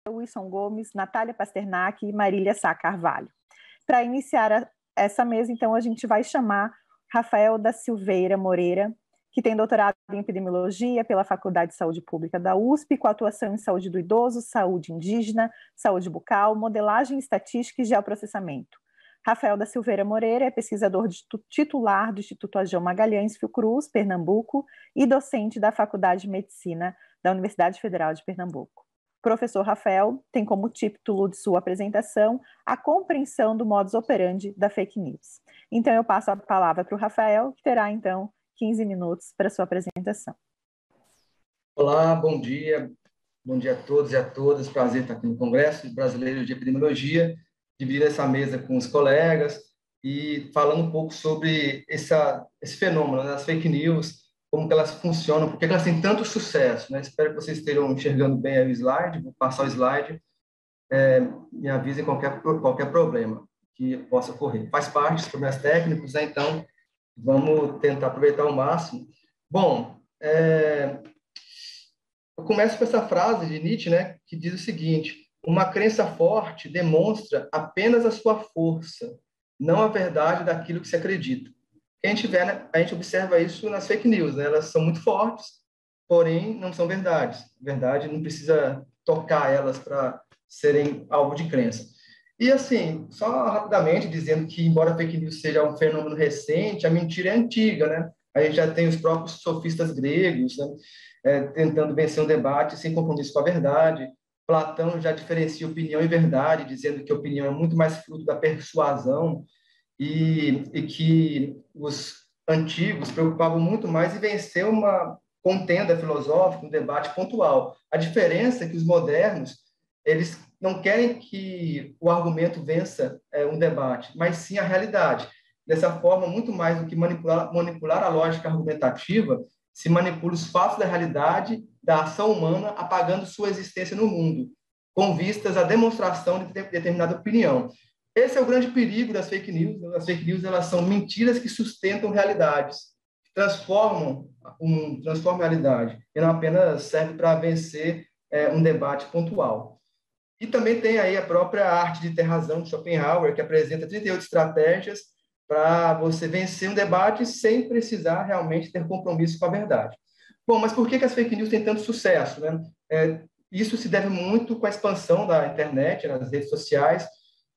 Wilson Gomes, Natália Pasternak e Marília Sá Carvalho. Para iniciar essa mesa, então, a gente vai chamar Rafael da Silveira Moreira, que tem doutorado em epidemiologia pela Faculdade de Saúde Pública da USP, com atuação em saúde do idoso, saúde indígena, saúde bucal, modelagem estatística e geoprocessamento. Rafael da Silveira Moreira é pesquisador titular do Instituto Ageu Magalhães Fiocruz, Pernambuco, e docente da Faculdade de Medicina da Universidade Federal de Pernambuco. O professor Rafael tem como título de sua apresentação a compreensão do modus operandi da fake news. Então, eu passo a palavra para o Rafael, que terá, então, 15 minutos para sua apresentação. Olá, bom dia a todos e a todas. Prazer estar aqui no Congresso Brasileiro de Epidemiologia, dividir essa mesa com os colegas e falando um pouco sobre esse fenômeno, né, das fake news, como que elas funcionam, por que elas têm tanto sucesso, né? Espero que vocês estejam enxergando bem aí o slide, vou passar o slide, me avisem qualquer problema que possa ocorrer. Faz parte dos problemas técnicos, né? Então vamos tentar aproveitar ao máximo. Bom, eu começo com essa frase de Nietzsche, né, que diz o seguinte: uma crença forte demonstra apenas a sua força, não a verdade daquilo que se acredita. A gente observa isso nas fake news, né? Elas são muito fortes, porém não são verdades. Verdade não precisa tocar elas para serem alvo de crença. E assim, só rapidamente dizendo que, embora a fake news seja um fenômeno recente, a mentira é antiga, né? A gente já tem os próprios sofistas gregos, né, tentando vencer um debate sem compromisso com a verdade. Platão já diferencia opinião e verdade, dizendo que a opinião é muito mais fruto da persuasão e que os antigos preocupavam muito mais em vencer uma contenda filosófica, um debate pontual. A diferença é que os modernos, eles não querem que o argumento vença um debate, mas sim a realidade. Dessa forma, muito mais do que manipular a lógica argumentativa, se manipula os fatos da realidade, da ação humana, apagando sua existência no mundo, com vistas à demonstração de determinada opinião. Esse é o grande perigo das fake news. As fake news, elas são mentiras que sustentam realidades, que transformam o mundo, transformam a realidade, e não apenas serve para vencer um debate pontual. E também tem aí a própria arte de ter razão, de Schopenhauer, que apresenta 38 estratégias para você vencer um debate sem precisar realmente ter compromisso com a verdade. Bom, mas por que as fake news têm tanto sucesso, né? Isso se deve muito com a expansão da internet, nas redes sociais,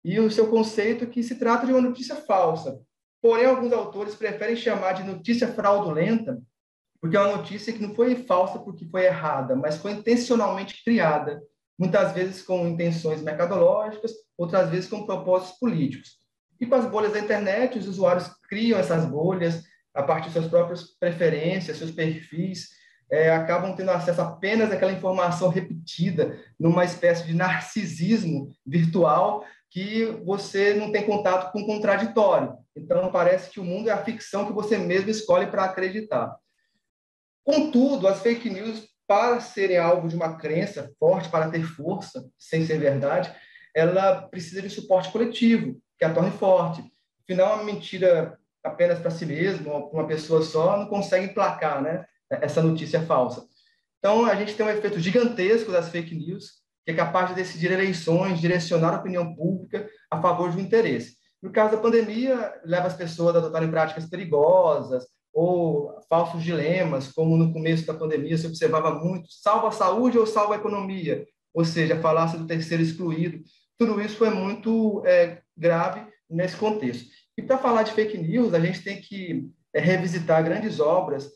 e o seu conceito que se trata de uma notícia falsa. Porém, alguns autores preferem chamar de notícia fraudulenta, porque é uma notícia que não foi falsa porque foi errada, mas foi intencionalmente criada, muitas vezes com intenções mercadológicas, outras vezes com propósitos políticos. E com as bolhas da internet, os usuários criam essas bolhas a partir de suas próprias preferências, seus perfis, acabam tendo acesso apenas àquela informação repetida, numa espécie de narcisismo virtual, que você não tem contato com o contraditório. Então, parece que o mundo é a ficção que você mesmo escolhe para acreditar. Contudo, as fake news, para serem alvo de uma crença forte, para ter força, sem ser verdade, ela precisa de suporte coletivo, que a torne forte. Afinal, uma mentira apenas para si mesmo, ou para uma pessoa só, não consegue emplacar, né, essa notícia falsa. Então, a gente tem um efeito gigantesco das fake news, que é capaz de decidir eleições, direcionar a opinião pública a favor de um interesse. No caso da pandemia, leva as pessoas a adotarem práticas perigosas ou falsos dilemas, como no começo da pandemia se observava muito: salva a saúde ou salva a economia? Ou seja, a falácia do terceiro excluído. Tudo isso foi muito grave nesse contexto. E para falar de fake news, a gente tem que revisitar grandes obras,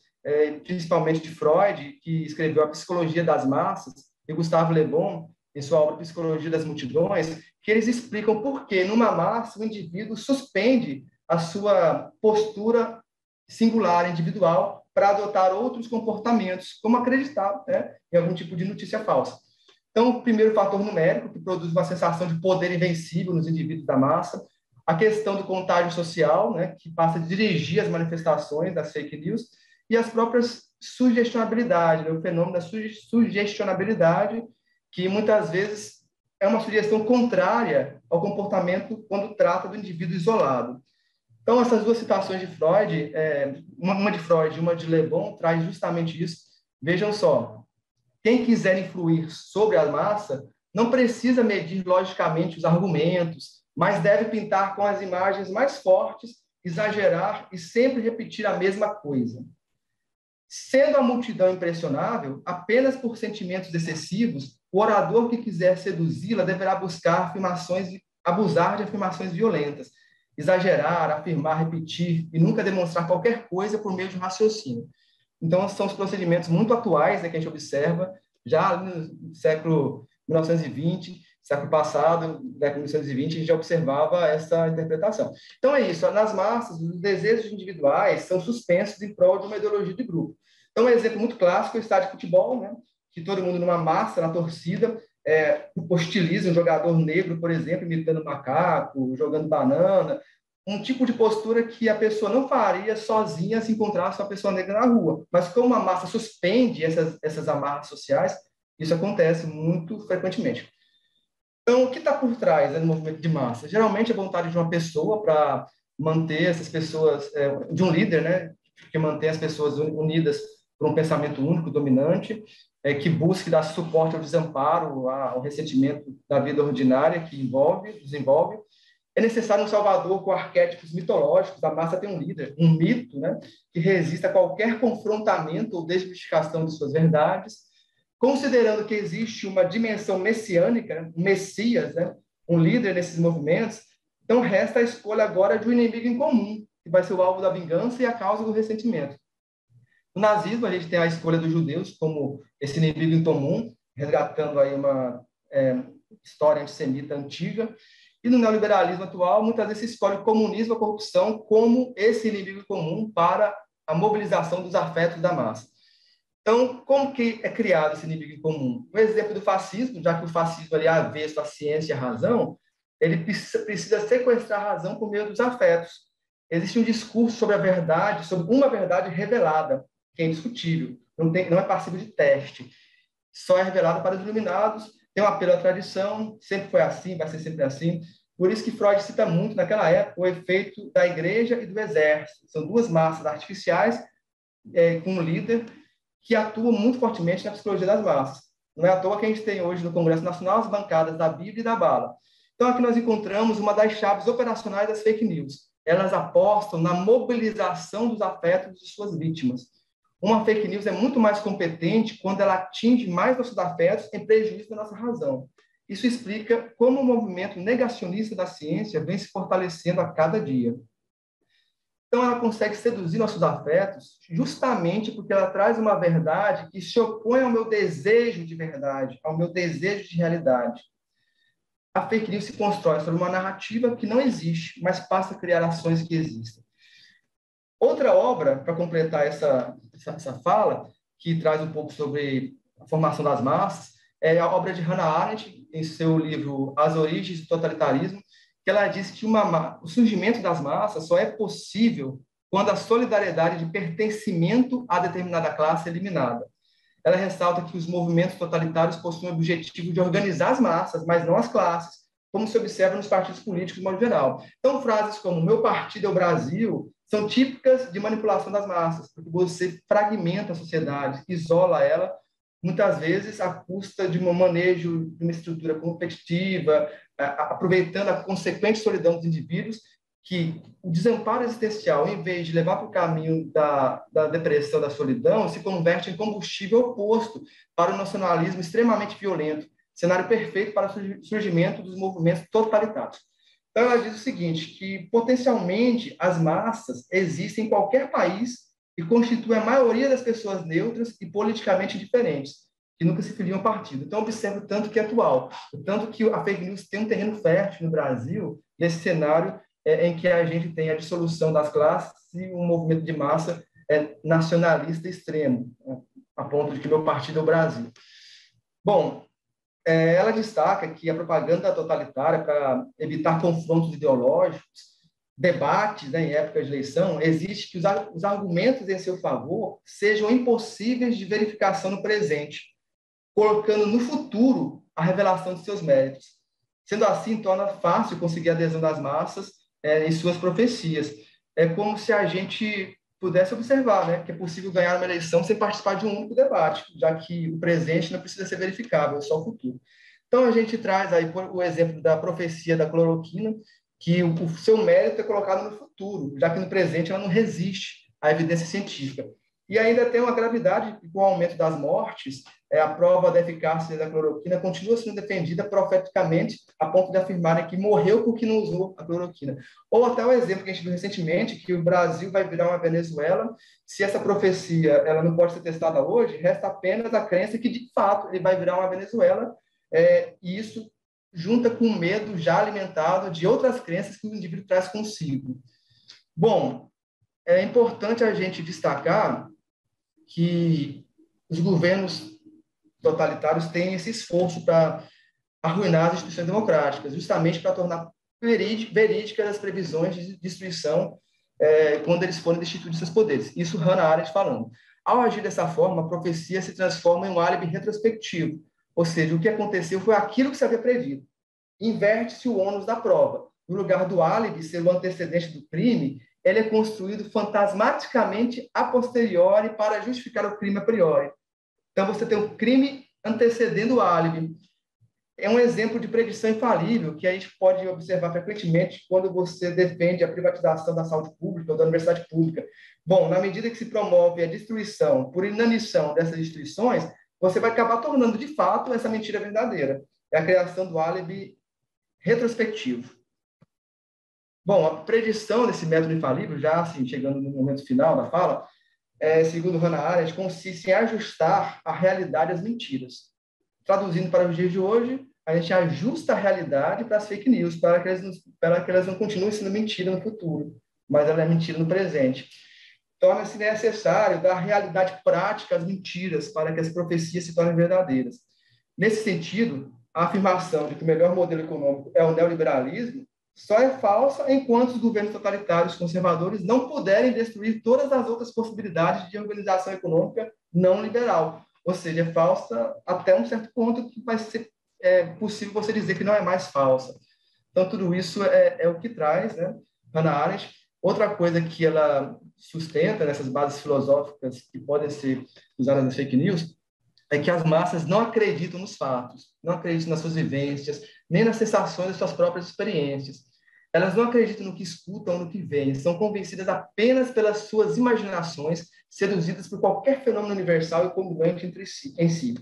principalmente de Freud, que escreveu A Psicologia das Massas, e Gustave Le Bon, em sua obra Psicologia das Multidões, que eles explicam por que, numa massa, o indivíduo suspende a sua postura singular, individual, para adotar outros comportamentos, como acreditar, né, em algum tipo de notícia falsa. Então, o primeiro fator numérico, que produz uma sensação de poder invencível nos indivíduos da massa, a questão do contágio social, né, que passa a dirigir as manifestações das fake news, e as próprias sugestionabilidade, né, o fenômeno da sugestionabilidade, que muitas vezes é uma sugestão contrária ao comportamento quando trata do indivíduo isolado. Então, essas duas citações de Freud, uma de Freud e uma de Le Bon, traz justamente isso. Vejam só, quem quiser influir sobre a massa não precisa medir logicamente os argumentos, mas deve pintar com as imagens mais fortes, exagerar e sempre repetir a mesma coisa. Sendo a multidão impressionável, apenas por sentimentos excessivos, o orador que quiser seduzi-la deverá buscar abusar de afirmações violentas, exagerar, afirmar, repetir e nunca demonstrar qualquer coisa por meio de um raciocínio. Então, são os procedimentos muito atuais, né, que a gente observa já no século 1920, século passado, década de 1920, a gente já observava essa interpretação. Então, é isso. Nas massas, os desejos individuais são suspensos em prol de uma ideologia de grupo. Então, um exemplo muito clássico é o estádio de futebol, né, que todo mundo numa massa, na torcida, hostiliza um jogador negro, por exemplo, imitando macaco, jogando banana, um tipo de postura que a pessoa não faria sozinha se encontrasse uma pessoa negra na rua. Mas como a massa suspende essas amarras sociais, isso acontece muito frequentemente. Então, o que está por trás, né, do movimento de massa? Geralmente, a vontade de uma pessoa para manter essas pessoas, de um líder, né, que mantém as pessoas unidas por um pensamento único, dominante, que busque dar suporte ao desamparo, ao ressentimento da vida ordinária que desenvolve. É necessário um salvador com arquétipos mitológicos. A massa tem um líder, um mito, né, que resista a qualquer confrontamento ou desmistificação de suas verdades. Considerando que existe uma dimensão messiânica, um Messias, né, um líder nesses movimentos, então resta a escolha agora de um inimigo em comum, que vai ser o alvo da vingança e a causa do ressentimento. No nazismo, a gente tem a escolha dos judeus como esse inimigo em comum, resgatando aí uma história antissemita antiga. E no neoliberalismo atual, muitas vezes se escolhe o comunismo, a corrupção, como esse inimigo comum para a mobilização dos afetos da massa. Então, como que é criado esse inimigo em comum? O exemplo do fascismo, já que o fascismo é avesso à ciência e à razão, ele precisa sequestrar a razão por meio dos afetos. Existe um discurso sobre a verdade, sobre uma verdade revelada, que é indiscutível, não é passível de teste. Só é revelado para os iluminados, tem um apelo à tradição, sempre foi assim, vai ser sempre assim. Por isso que Freud cita muito, naquela época, o efeito da igreja e do exército. São duas massas artificiais com um líder que atua muito fortemente na psicologia das massas. Não é à toa que a gente tem hoje no Congresso Nacional as bancadas da Bíblia e da bala. Então, aqui nós encontramos uma das chaves operacionais das fake news. Elas apostam na mobilização dos afetos de suas vítimas. Uma fake news é muito mais competente quando ela atinge mais nossos afetos em prejuízo da nossa razão. Isso explica como o movimento negacionista da ciência vem se fortalecendo a cada dia. Então, ela consegue seduzir nossos afetos justamente porque ela traz uma verdade que se opõe ao meu desejo de verdade, ao meu desejo de realidade. A fake news se constrói sobre uma narrativa que não existe, mas passa a criar ações que existem. Outra obra, para completar essa fala, que traz um pouco sobre a formação das massas, é a obra de Hannah Arendt, em seu livro As Origens do Totalitarismo, que ela diz que o surgimento das massas só é possível quando a solidariedade de pertencimento a determinada classe é eliminada. Ela ressalta que os movimentos totalitários possuem o objetivo de organizar as massas, mas não as classes, como se observa nos partidos políticos de modo geral. Então, frases como "meu partido é o Brasil" são típicas de manipulação das massas, porque você fragmenta a sociedade, isola ela, muitas vezes à custa de um manejo de uma estrutura competitiva, aproveitando a consequente solidão dos indivíduos, que o desamparo existencial, em vez de levar para o caminho da depressão, da solidão, se converte em combustível oposto para o nacionalismo extremamente violento, cenário perfeito para o surgimento dos movimentos totalitários. Então, ela diz o seguinte, que potencialmente as massas existem em qualquer país e constituem a maioria das pessoas neutras e politicamente diferentes, que nunca se filiam a partido. Então, observa o tanto que é atual, o tanto que a fake news tem um terreno fértil no Brasil, nesse cenário em que a gente tem a dissolução das classes e um movimento de massa nacionalista extremo, a ponto de que meu partido é o Brasil. Bom, ela destaca que a propaganda totalitária, para evitar confrontos ideológicos, debates, né, em época de eleição, exige que os argumentos em seu favor sejam impossíveis de verificação no presente, colocando no futuro a revelação de seus méritos. Sendo assim, torna fácil conseguir a adesão das massas em suas profecias. É como se a gente pudesse observar, né, que é possível ganhar uma eleição sem participar de um único debate, já que o presente não precisa ser verificável, é só o futuro. Então, Então, a gente traz aí o exemplo da profecia da cloroquina, que o seu mérito é colocado no futuro, já que no presente ela não resiste à evidência científica. E ainda tem uma gravidade, com o aumento das mortes, a prova da eficácia da cloroquina continua sendo defendida profeticamente, a ponto de afirmarem que morreu porque não usou a cloroquina. Ou até o exemplo que a gente viu recentemente, que o Brasil vai virar uma Venezuela. Se essa profecia ela não pode ser testada hoje, resta apenas a crença que, de fato, ele vai virar uma Venezuela, e isso junta com o medo já alimentado de outras crenças que o indivíduo traz consigo. Bom, é importante a gente destacar que os governos totalitários têm esse esforço para arruinar as instituições democráticas, justamente para tornar verídicas as previsões de destruição quando eles forem destituir de seus poderes. Isso Hannah Arendt falando. Ao agir dessa forma, a profecia se transforma em um álibi retrospectivo, ou seja, o que aconteceu foi aquilo que se havia previsto. Inverte-se o ônus da prova. No lugar do álibi ser o antecedente do crime, ele é construído fantasmaticamente a posteriori para justificar o crime a priori. Então, você tem o crime antecedendo o álibi. É um exemplo de predição infalível que a gente pode observar frequentemente quando você defende a privatização da saúde pública ou da universidade pública. Bom, na medida que se promove a destruição por inanição dessas instituições, você vai acabar tornando, de fato, essa mentira verdadeira. É a criação do álibi retrospectivo. Bom, a predição desse método infalível, já assim, chegando no momento final da fala, segundo Hannah Arendt, consiste em ajustar a realidade às mentiras. Traduzindo para os dias de hoje, a gente ajusta a realidade para as fake news, para que elas não continuem sendo mentira no futuro, mas ela é mentira no presente. Torna-se necessário dar realidade prática às mentiras para que as profecias se tornem verdadeiras. Nesse sentido, a afirmação de que o melhor modelo econômico é o neoliberalismo só é falsa enquanto os governos totalitários conservadores não puderem destruir todas as outras possibilidades de organização econômica não liberal. Ou seja, é falsa até um certo ponto que vai ser possível você dizer que não é mais falsa. Então, tudo isso é o que traz, né, Hannah Arendt. Outra coisa que ela sustenta nessas bases filosóficas que podem ser usadas nas fake news é que as massas não acreditam nos fatos, não acreditam nas suas vivências, nem nas sensações das suas próprias experiências. Elas não acreditam no que escutam, no que veem, são convencidas apenas pelas suas imaginações, seduzidas por qualquer fenômeno universal e congruente em si.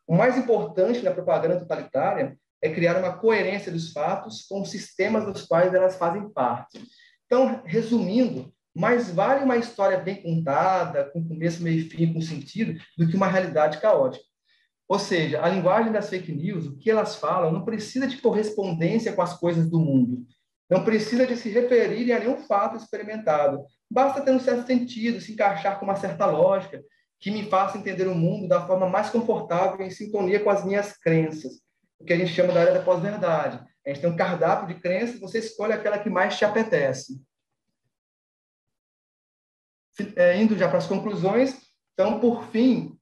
O mais importante na propaganda totalitária é criar uma coerência dos fatos com os sistemas dos quais elas fazem parte. Então, resumindo, mais vale uma história bem contada, com começo, meio e fim, com sentido, do que uma realidade caótica. Ou seja, a linguagem das fake news, o que elas falam, não precisa de correspondência com as coisas do mundo. Não precisa de se referirem a nenhum fato experimentado. Basta ter um certo sentido, se encaixar com uma certa lógica, que me faça entender o mundo da forma mais confortável, em sintonia com as minhas crenças. O que a gente chama da era da pós-verdade. A gente tem um cardápio de crenças, você escolhe aquela que mais te apetece. Indo já para as conclusões, então, por fim,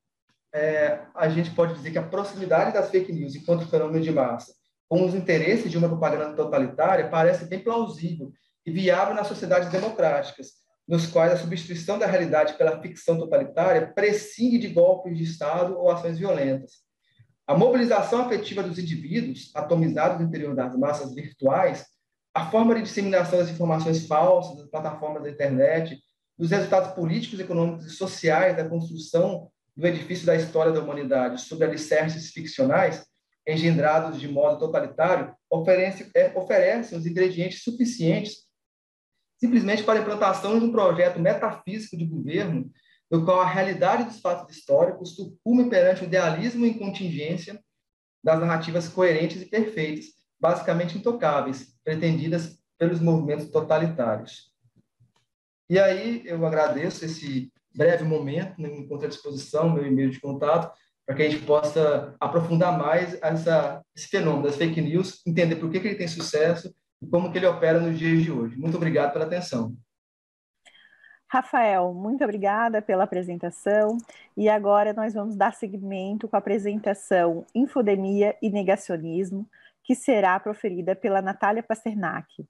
a gente pode dizer que a proximidade das fake news enquanto fenômeno de massa com os interesses de uma propaganda totalitária parece bem plausível e viável nas sociedades democráticas, nos quais a substituição da realidade pela ficção totalitária prescinde de golpes de Estado ou ações violentas. A mobilização afetiva dos indivíduos, atomizados no interior das massas virtuais, a forma de disseminação das informações falsas das plataformas da internet, os resultados políticos, econômicos e sociais da construção do edifício da história da humanidade sobre alicerces ficcionais, engendrados de modo totalitário, oferecem os ingredientes suficientes simplesmente para a implantação de um projeto metafísico de governo, no qual a realidade dos fatos históricos sucumbe perante o idealismo e contingência das narrativas coerentes e perfeitas, basicamente intocáveis, pretendidas pelos movimentos totalitários. E aí eu agradeço esse breve momento, me encontro à disposição, meu e-mail de contato, para que a gente possa aprofundar mais esse fenômeno das fake news, entender por que ele tem sucesso e como que ele opera nos dias de hoje. Muito obrigado pela atenção. Rafael, muito obrigada pela apresentação. E agora nós vamos dar seguimento com a apresentação Infodemia e Negacionismo, que será proferida pela Natália Pasternak.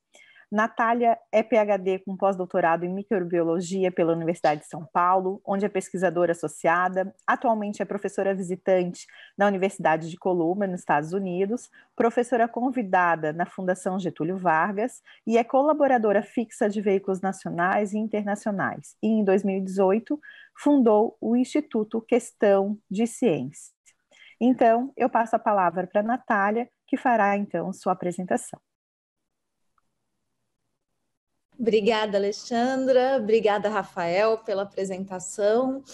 Natália é PhD com pós-doutorado em microbiologia pela Universidade de São Paulo, onde é pesquisadora associada. Atualmente é professora visitante na Universidade de Columbia, nos Estados Unidos, professora convidada na Fundação Getúlio Vargas e é colaboradora fixa de veículos nacionais e internacionais. E em 2018 fundou o Instituto Questão de Ciência. Então, eu passo a palavra para a Natália, que fará então sua apresentação. Obrigada, Alexandra. Obrigada, Rafael, pela apresentação.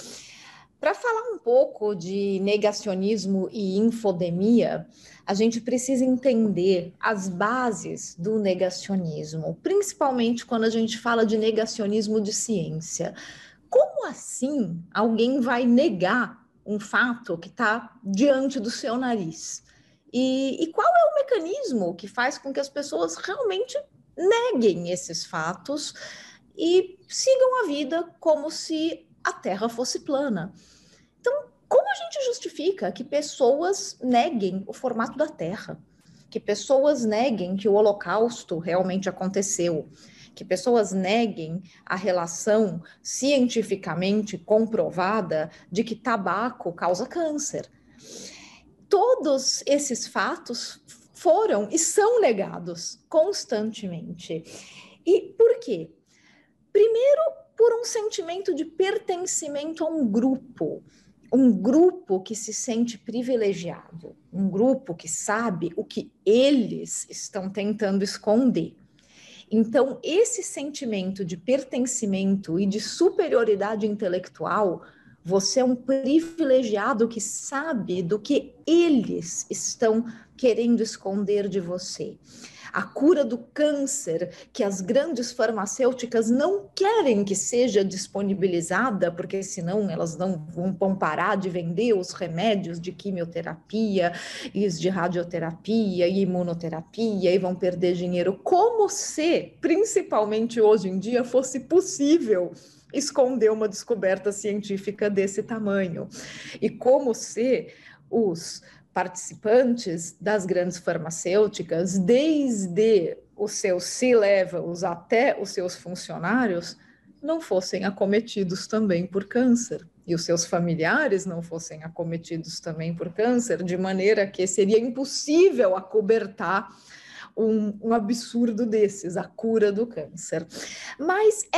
Para falar um pouco de negacionismo e infodemia, a gente precisa entender as bases do negacionismo, principalmente quando a gente fala de negacionismo de ciência. Como assim alguém vai negar um fato que está diante do seu nariz? E qual é o mecanismo que faz com que as pessoas realmente neguem esses fatos e sigam a vida como se a Terra fosse plana? Então, como a gente justifica que pessoas neguem o formato da Terra? Que pessoas neguem que o Holocausto realmente aconteceu? Que pessoas neguem a relação cientificamente comprovada de que tabaco causa câncer? Todos esses fatos foram e são negados constantemente. E por quê? Primeiro, por um sentimento de pertencimento a um grupo que se sente privilegiado, um grupo que sabe o que eles estão tentando esconder. Então, esse sentimento de pertencimento e de superioridade intelectual, você é um privilegiado que sabe do que eles estão querendo esconder de você. A cura do câncer, que as grandes farmacêuticas não querem que seja disponibilizada, porque senão elas não vão parar de vender os remédios de quimioterapia, e de radioterapia e imunoterapia, e vão perder dinheiro, como se, principalmente hoje em dia, fosse possível esconder uma descoberta científica desse tamanho. E como se os participantes das grandes farmacêuticas, desde os seus C-levels até os seus funcionários, não fossem acometidos também por câncer, e os seus familiares não fossem acometidos também por câncer, de maneira que seria impossível acobertar um absurdo desses, a cura do câncer. Mas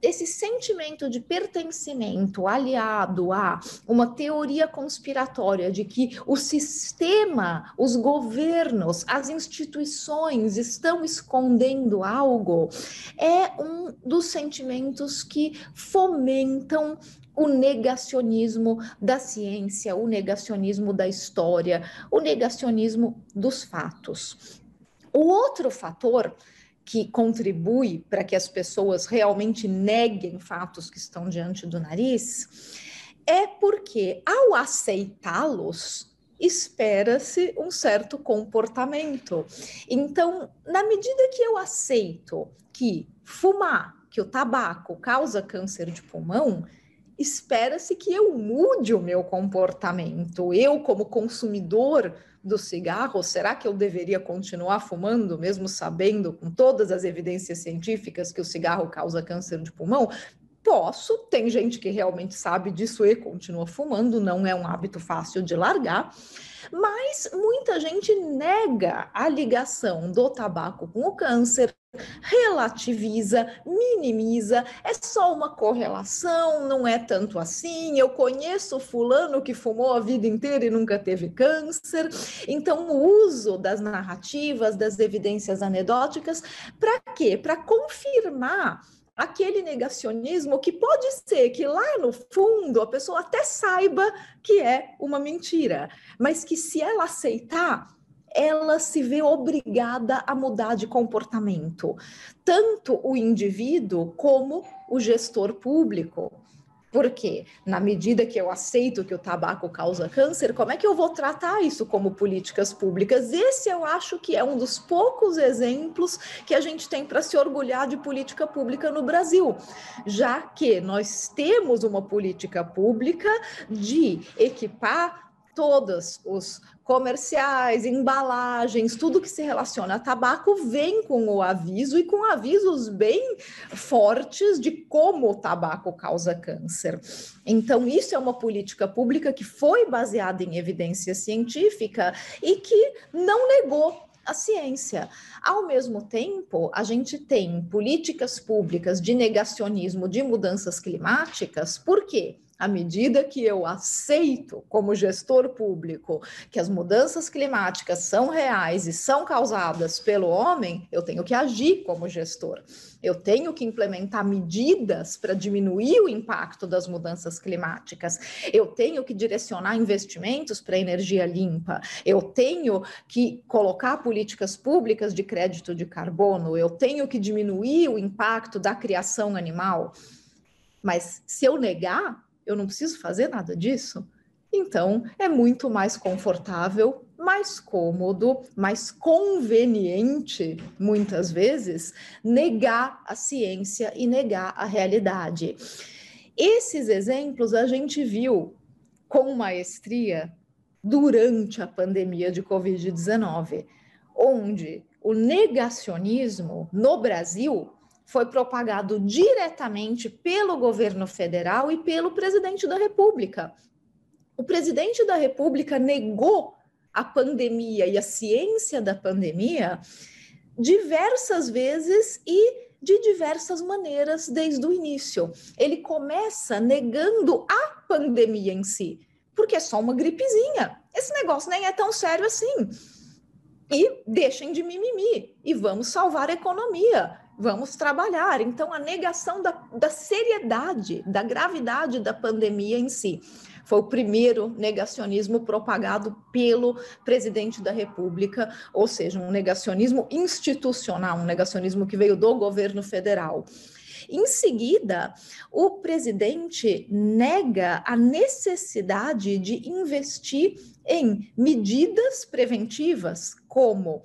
esse sentimento de pertencimento aliado a uma teoria conspiratória de que o sistema, os governos, as instituições estão escondendo algo, é um dos sentimentos que fomentam o negacionismo da ciência, o negacionismo da história, o negacionismo dos fatos. O outro fator que contribui para que as pessoas realmente neguem fatos que estão diante do nariz é porque, ao aceitá-los, espera-se um certo comportamento. Então, na medida que eu aceito que fumar, que o tabaco causa câncer de pulmão, espera-se que eu mude o meu comportamento. Eu, como consumidor do cigarro, será que eu deveria continuar fumando, mesmo sabendo, com todas as evidências científicas, que o cigarro causa câncer de pulmão? Posso, tem gente que realmente sabe disso e continua fumando, não é um hábito fácil de largar, mas muita gente nega a ligação do tabaco com o câncer, relativiza, minimiza, é só uma correlação, não é tanto assim, eu conheço fulano que fumou a vida inteira e nunca teve câncer. Então, o uso das narrativas, das evidências anedóticas, para quê? Para confirmar aquele negacionismo que pode ser que lá no fundo a pessoa até saiba que é uma mentira, mas que se ela aceitar, ela se vê obrigada a mudar de comportamento, tanto o indivíduo como o gestor público. Porque, na medida que eu aceito que o tabaco causa câncer, como é que eu vou tratar isso como políticas públicas? Esse eu acho que é um dos poucos exemplos que a gente tem para se orgulhar de política pública no Brasil, já que nós temos uma política pública de equipar todos os comerciais, embalagens, tudo que se relaciona a tabaco vem com o aviso e com avisos bem fortes de como o tabaco causa câncer. Então, isso é uma política pública que foi baseada em evidência científica e que não negou a ciência. Ao mesmo tempo, a gente tem políticas públicas de negacionismo de mudanças climáticas, por quê? À medida que eu aceito, como gestor público, que as mudanças climáticas são reais e são causadas pelo homem, eu tenho que agir como gestor. Eu tenho que implementar medidas para diminuir o impacto das mudanças climáticas. Eu tenho que direcionar investimentos para energia limpa. Eu tenho que colocar políticas públicas de crédito de carbono. Eu tenho que diminuir o impacto da criação animal. Mas se eu negar, eu não preciso fazer nada disso? Então, é muito mais confortável, mais cômodo, mais conveniente, muitas vezes, negar a ciência e negar a realidade. Esses exemplos a gente viu com maestria durante a pandemia de Covid-19, onde o negacionismo no Brasil foi propagado diretamente pelo governo federal e pelo presidente da República. O presidente da República negou a pandemia e a ciência da pandemia diversas vezes e de diversas maneiras desde o início. Ele começa negando a pandemia em si, porque é só uma gripezinha. Esse negócio nem é tão sério assim. E deixem de mimimi e vamos salvar a economia. Vamos trabalhar. Então, a negação da seriedade, da gravidade da pandemia em si. Foi o primeiro negacionismo propagado pelo presidente da República, ou seja, um negacionismo institucional, um negacionismo que veio do governo federal. Em seguida, o presidente nega a necessidade de investir em medidas preventivas, como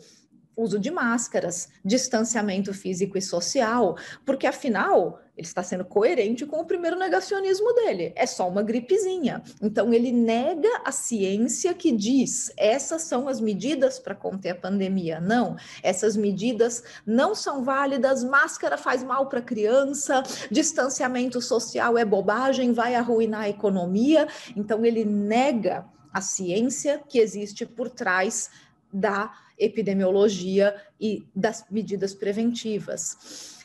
uso de máscaras, distanciamento físico e social, porque afinal ele está sendo coerente com o primeiro negacionismo dele, é só uma gripezinha. Então ele nega a ciência que diz, essas são as medidas para conter a pandemia. Não, essas medidas não são válidas, máscara faz mal para criança, distanciamento social é bobagem, vai arruinar a economia. Então ele nega a ciência que existe por trás da epidemiologia e das medidas preventivas.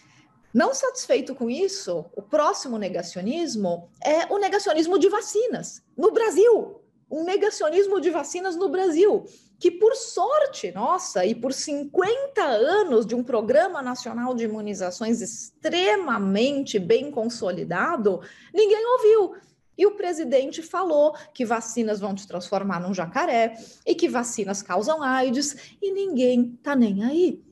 Não satisfeito com isso, o próximo negacionismo é o negacionismo de vacinas no Brasil. Um negacionismo de vacinas no Brasil, que por sorte nossa e por 50 anos de um Programa Nacional de Imunizações extremamente bem consolidado, ninguém ouviu. E o presidente falou que vacinas vão te transformar num jacaré e que vacinas causam AIDS e ninguém está nem aí.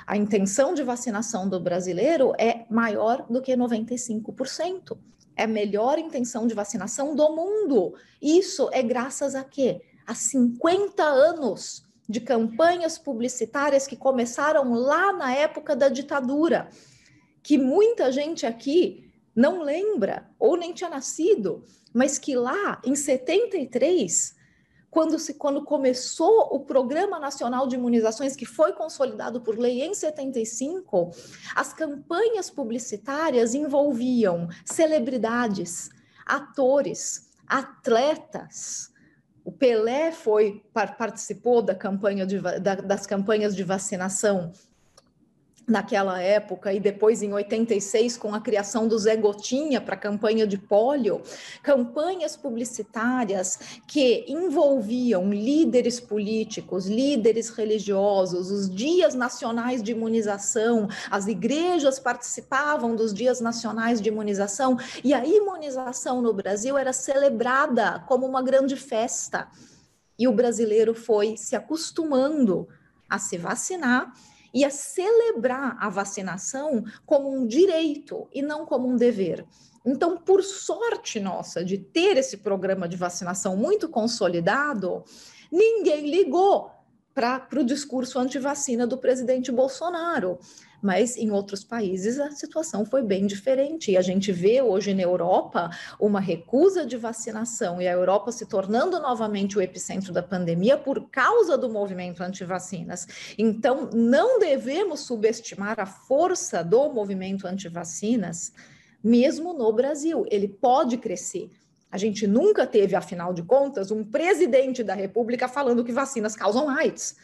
A intenção de vacinação do brasileiro é maior do que 95%. É a melhor intenção de vacinação do mundo. Isso é graças a quê? A 50 anos de campanhas publicitárias que começaram lá na época da ditadura, que muita gente aqui não lembra, ou nem tinha nascido, mas que lá, em 73, quando começou o Programa Nacional de Imunizações, que foi consolidado por lei em 75, as campanhas publicitárias envolviam celebridades, atores, atletas. O Pelé participou das campanhas de vacinação naquela época, e depois em 86 com a criação do Zé Gotinha para a campanha de pólio, campanhas publicitárias que envolviam líderes políticos, líderes religiosos, os dias nacionais de imunização, as igrejas participavam dos dias nacionais de imunização, e a imunização no Brasil era celebrada como uma grande festa, e o brasileiro foi se acostumando a se vacinar e a celebrar a vacinação como um direito e não como um dever. Então, por sorte nossa de ter esse programa de vacinação muito consolidado, ninguém ligou para o discurso antivacina do presidente Bolsonaro. Mas em outros países a situação foi bem diferente. E a gente vê hoje na Europa uma recusa de vacinação e a Europa se tornando novamente o epicentro da pandemia por causa do movimento anti-vacinas. Então, não devemos subestimar a força do movimento anti-vacinas, mesmo no Brasil. Ele pode crescer. A gente nunca teve, afinal de contas, um presidente da República falando que vacinas causam AIDS.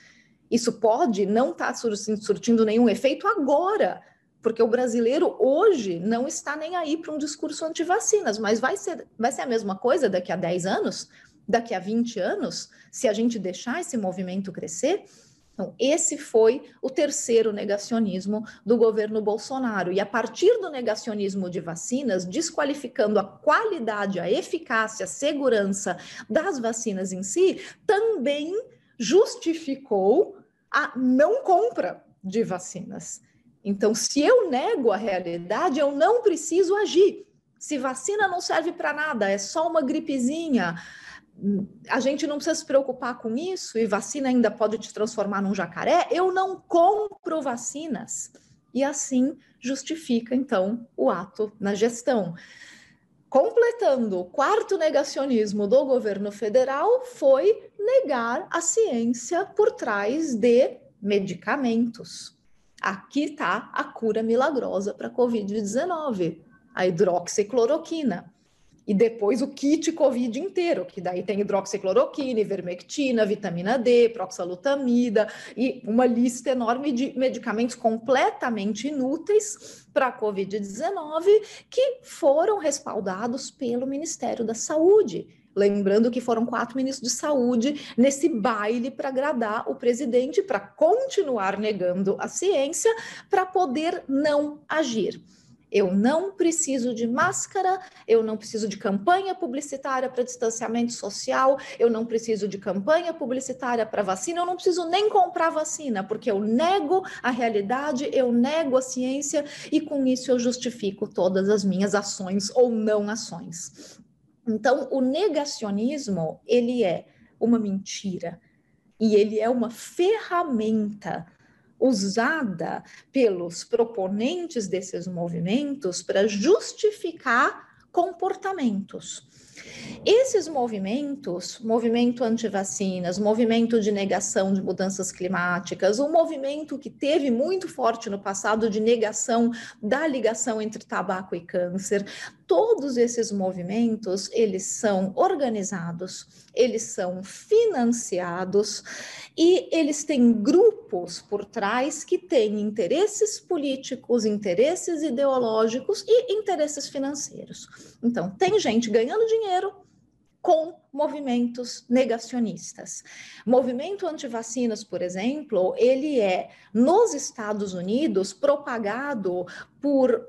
Isso pode não estar surtindo nenhum efeito agora, porque o brasileiro hoje não está nem aí para um discurso anti-vacinas, mas vai ser a mesma coisa daqui a 10 anos, daqui a 20 anos, se a gente deixar esse movimento crescer. Então, esse foi o terceiro negacionismo do governo Bolsonaro. E a partir do negacionismo de vacinas, desqualificando a qualidade, a eficácia, a segurança das vacinas em si, também justificou a não compra de vacinas. Então, se eu nego a realidade, eu não preciso agir. Se vacina não serve para nada, é só uma gripezinha, a gente não precisa se preocupar com isso e vacina ainda pode te transformar num jacaré, eu não compro vacinas. E assim justifica, então, o ato na gestão. Completando o quarto negacionismo do governo federal foi negar a ciência por trás de medicamentos. Aqui está a cura milagrosa para a Covid-19, a hidroxicloroquina. E depois o kit Covid inteiro, que daí tem hidroxicloroquina, ivermectina, vitamina D, proxalutamida e uma lista enorme de medicamentos completamente inúteis para a Covid-19 que foram respaldados pelo Ministério da Saúde. Lembrando que foram 4 ministros de saúde nesse baile para agradar o presidente, para continuar negando a ciência, para poder não agir. Eu não preciso de máscara, eu não preciso de campanha publicitária para distanciamento social, eu não preciso de campanha publicitária para vacina, eu não preciso nem comprar vacina, porque eu nego a realidade, eu nego a ciência e com isso eu justifico todas as minhas ações ou não ações. Então, o negacionismo, ele é uma mentira e ele é uma ferramenta usada pelos proponentes desses movimentos para justificar comportamentos. Esses movimentos, movimento anti-vacinas, movimento de negação de mudanças climáticas, um movimento que teve muito forte no passado de negação da ligação entre tabaco e câncer, todos esses movimentos, eles são organizados, eles são financiados e eles têm grupos por trás que têm interesses políticos, interesses ideológicos e interesses financeiros. Então, tem gente ganhando dinheiro com movimentos negacionistas. Movimento anti-vacinas, por exemplo, ele é, nos Estados Unidos, propagado por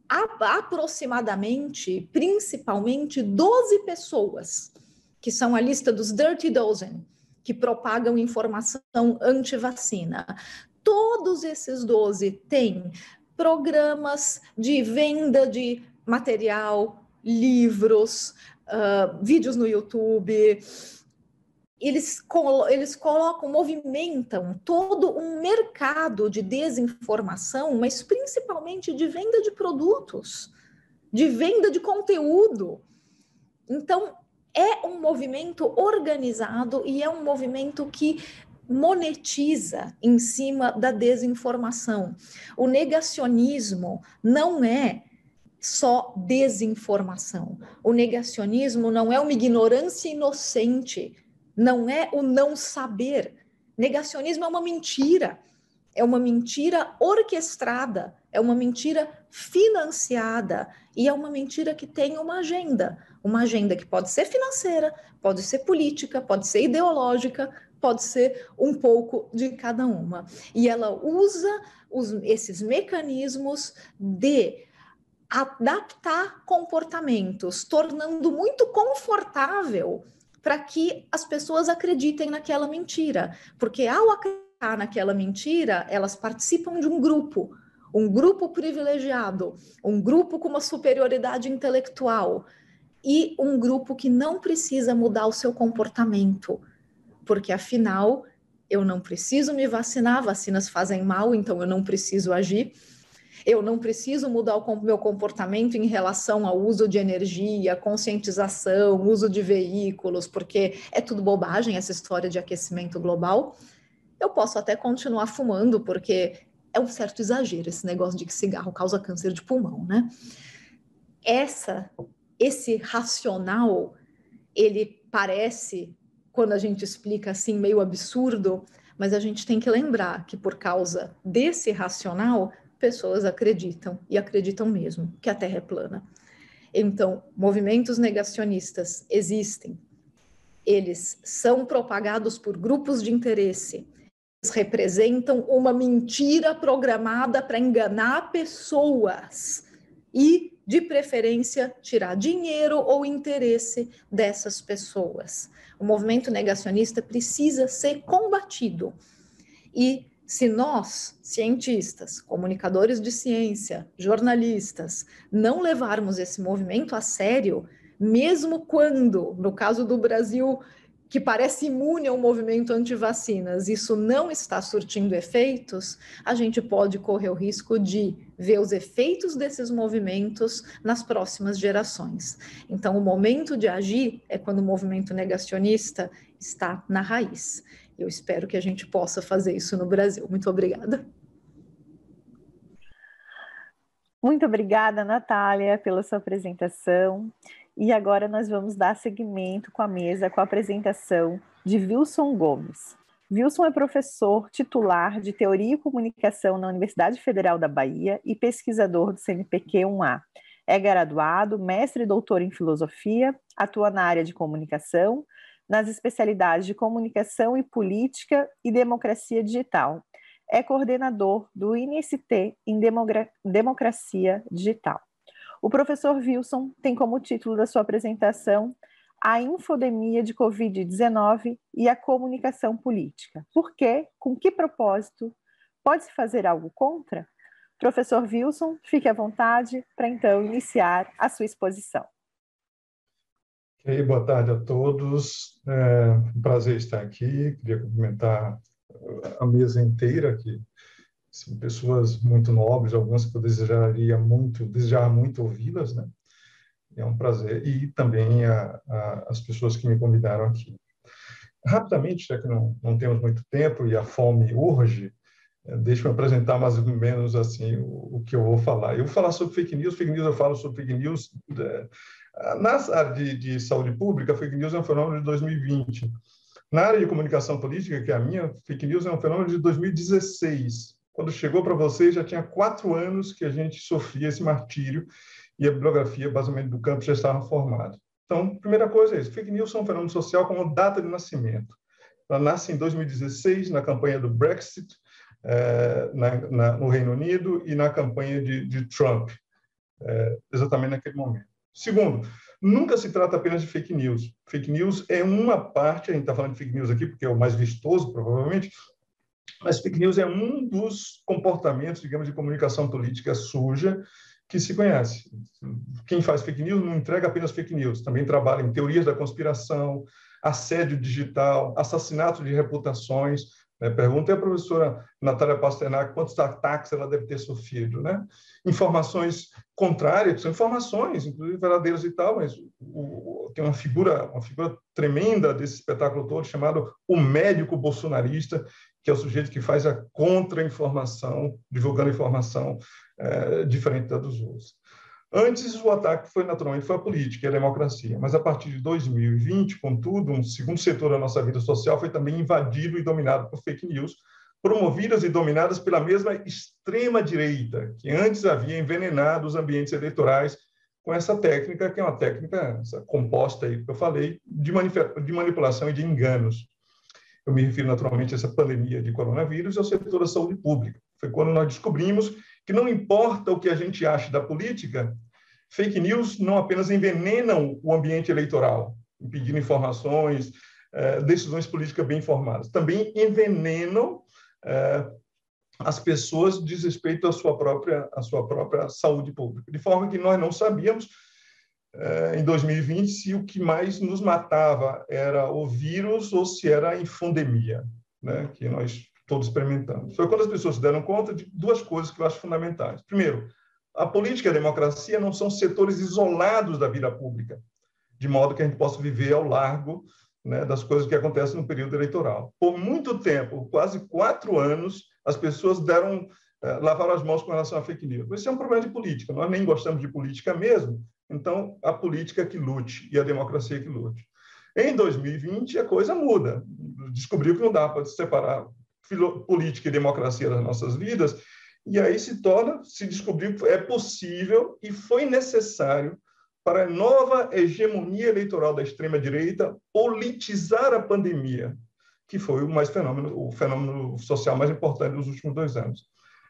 aproximadamente, principalmente 12 pessoas, que são a lista dos Dirty Dozen, que propagam informação anti-vacina. Todos esses 12 têm programas de venda de material, livros, vídeos no YouTube. Eles colocam, movimentam todo um mercado de desinformação, mas principalmente de venda de produtos, de venda de conteúdo. Então, é um movimento organizado e é um movimento que monetiza em cima da desinformação. O negacionismo não é só desinformação. O negacionismo não é uma ignorância inocente, não é o não saber. Negacionismo é uma mentira orquestrada, é uma mentira financiada e é uma mentira que tem uma agenda que pode ser financeira, pode ser política, pode ser ideológica, pode ser um pouco de cada uma. E ela usa esses mecanismos de adaptar comportamentos, tornando muito confortável para que as pessoas acreditem naquela mentira, porque ao acreditar naquela mentira, elas participam de um grupo privilegiado, um grupo com uma superioridade intelectual e um grupo que não precisa mudar o seu comportamento, porque afinal eu não preciso me vacinar, vacinas fazem mal, então eu não preciso agir. Eu não preciso mudar o meu comportamento em relação ao uso de energia, conscientização, uso de veículos, porque é tudo bobagem essa história de aquecimento global. Eu posso até continuar fumando, porque é um certo exagero esse negócio de que cigarro causa câncer de pulmão, né? Esse racional, ele parece, quando a gente explica assim, meio absurdo, mas a gente tem que lembrar que por causa desse racional, pessoas acreditam, e acreditam mesmo, que a Terra é plana. Então, movimentos negacionistas existem, eles são propagados por grupos de interesse, eles representam uma mentira programada para enganar pessoas e, de preferência, tirar dinheiro ou interesse dessas pessoas. O movimento negacionista precisa ser combatido. E se nós, cientistas, comunicadores de ciência, jornalistas, não levarmos esse movimento a sério, mesmo quando, no caso do Brasil, que parece imune ao movimento anti-vacinas, isso não está surtindo efeitos, a gente pode correr o risco de ver os efeitos desses movimentos nas próximas gerações. Então, o momento de agir é quando o movimento negacionista está na raiz. Eu espero que a gente possa fazer isso no Brasil. Muito obrigada. Muito obrigada, Natália, pela sua apresentação. E agora nós vamos dar seguimento com a mesa, com a apresentação de Wilson Gomes. Wilson é professor titular de Teoria e Comunicação na Universidade Federal da Bahia e pesquisador do CNPq-1A. É graduado, mestre e doutor em Filosofia, atua na área de comunicação, nas especialidades de Comunicação e Política e Democracia Digital. É coordenador do INST em Democracia Digital. O professor Wilson tem como título da sua apresentação A Infodemia de Covid-19 e a Comunicação Política. Por quê? Com que propósito? Pode-se fazer algo contra? Professor Wilson, fique à vontade para então iniciar a sua exposição. Boa tarde a todos. É um prazer estar aqui. Queria cumprimentar a mesa inteira, que são pessoas muito nobres, algumas que eu desejar muito ouvi-las, né? É um prazer. E também as pessoas que me convidaram aqui. Rapidamente, já que não temos muito tempo e a fome urge, deixa eu apresentar mais ou menos assim o que eu vou falar. Eu vou falar sobre fake news. Fake news, eu falo sobre fake news. Na área de saúde pública, fake news é um fenômeno de 2020. Na área de comunicação política, que é a minha, fake news é um fenômeno de 2016. Quando chegou para vocês, já tinha 4 anos que a gente sofria esse martírio e a bibliografia, basicamente, do campo já estava formada. Então, primeira coisa é isso. Fake news são um fenômeno social com data de nascimento. Ela nasce em 2016, na campanha do Brexit, no Reino Unido, e na campanha de Trump, exatamente naquele momento. Segundo, nunca se trata apenas de fake news. Fake news é uma parte, a gente está falando de fake news aqui porque é o mais vistoso, provavelmente, mas fake news é um dos comportamentos, digamos, de comunicação política suja que se conhece. Quem faz fake news não entrega apenas fake news, também trabalha em teorias da conspiração, assédio digital, assassinato de reputações. Pergunta à professora Natália Pasternak quantos ataques ela deve ter sofrido, né? Informações contrárias, são informações, inclusive verdadeiras e tal, mas tem uma figura tremenda desse espetáculo todo chamado o médico bolsonarista, que é o sujeito que faz a contra-informação, divulgando informação diferente da dos outros. Antes, o ataque foi a política e a democracia, mas a partir de 2020, contudo, um segundo setor da nossa vida social foi também invadido e dominado por fake news, promovidas e dominadas pela mesma extrema-direita, que antes havia envenenado os ambientes eleitorais com essa técnica, que é uma técnica composta, aí, que eu falei, de manipulação e de enganos. Eu me refiro naturalmente a essa pandemia de coronavírus e ao setor da saúde pública. Foi quando nós descobrimos que não importa o que a gente ache da política, fake news não apenas envenenam o ambiente eleitoral, impedindo informações, decisões políticas bem informadas, também envenenam as pessoas diz respeito à sua própria saúde pública. De forma que nós não sabíamos, em 2020, se o que mais nos matava era o vírus ou se era a infodemia. né, que nós todos experimentamos. Foi quando as pessoas se deram conta de duas coisas que eu acho fundamentais. Primeiro, a política e a democracia não são setores isolados da vida pública, de modo que a gente possa viver ao largo, né, das coisas que acontecem no período eleitoral. Por muito tempo, quase 4 anos, as pessoas lavaram as mãos com relação a fake news. Isso é um problema de política. Nós nem gostamos de política mesmo, então a política que lute e a democracia que lute. Em 2020, a coisa muda. Descobriu que não dá para separar política e democracia das nossas vidas, e aí se descobriu que é possível e foi necessário para a nova hegemonia eleitoral da extrema-direita politizar a pandemia, que foi o fenômeno social mais importante dos últimos 2 anos.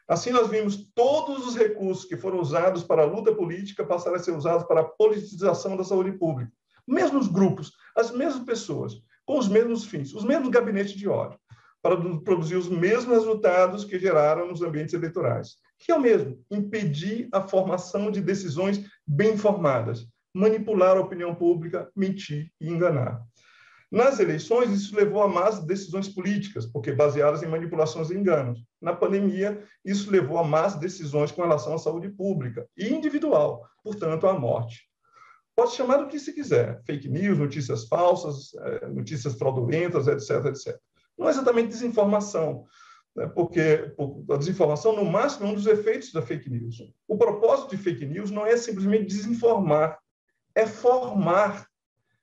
Assim, nós vimos todos os recursos que foram usados para a luta política passarem a ser usados para a politização da saúde pública. Mesmos grupos, as mesmas pessoas, com os mesmos fins, os mesmos gabinetes de ódio, para produzir os mesmos resultados que geraram nos ambientes eleitorais, que é o mesmo, impedir a formação de decisões bem informadas, manipular a opinião pública, mentir e enganar. Nas eleições, isso levou a más decisões políticas, porque baseadas em manipulações e enganos. Na pandemia, isso levou a más decisões com relação à saúde pública e individual, portanto, à morte. Pode chamar do que se quiser, fake news, notícias falsas, notícias fraudulentas, etc., etc. Não é exatamente desinformação, né? Porque a desinformação, no máximo, é um dos efeitos da fake news. O propósito de fake news não é simplesmente desinformar, é formar.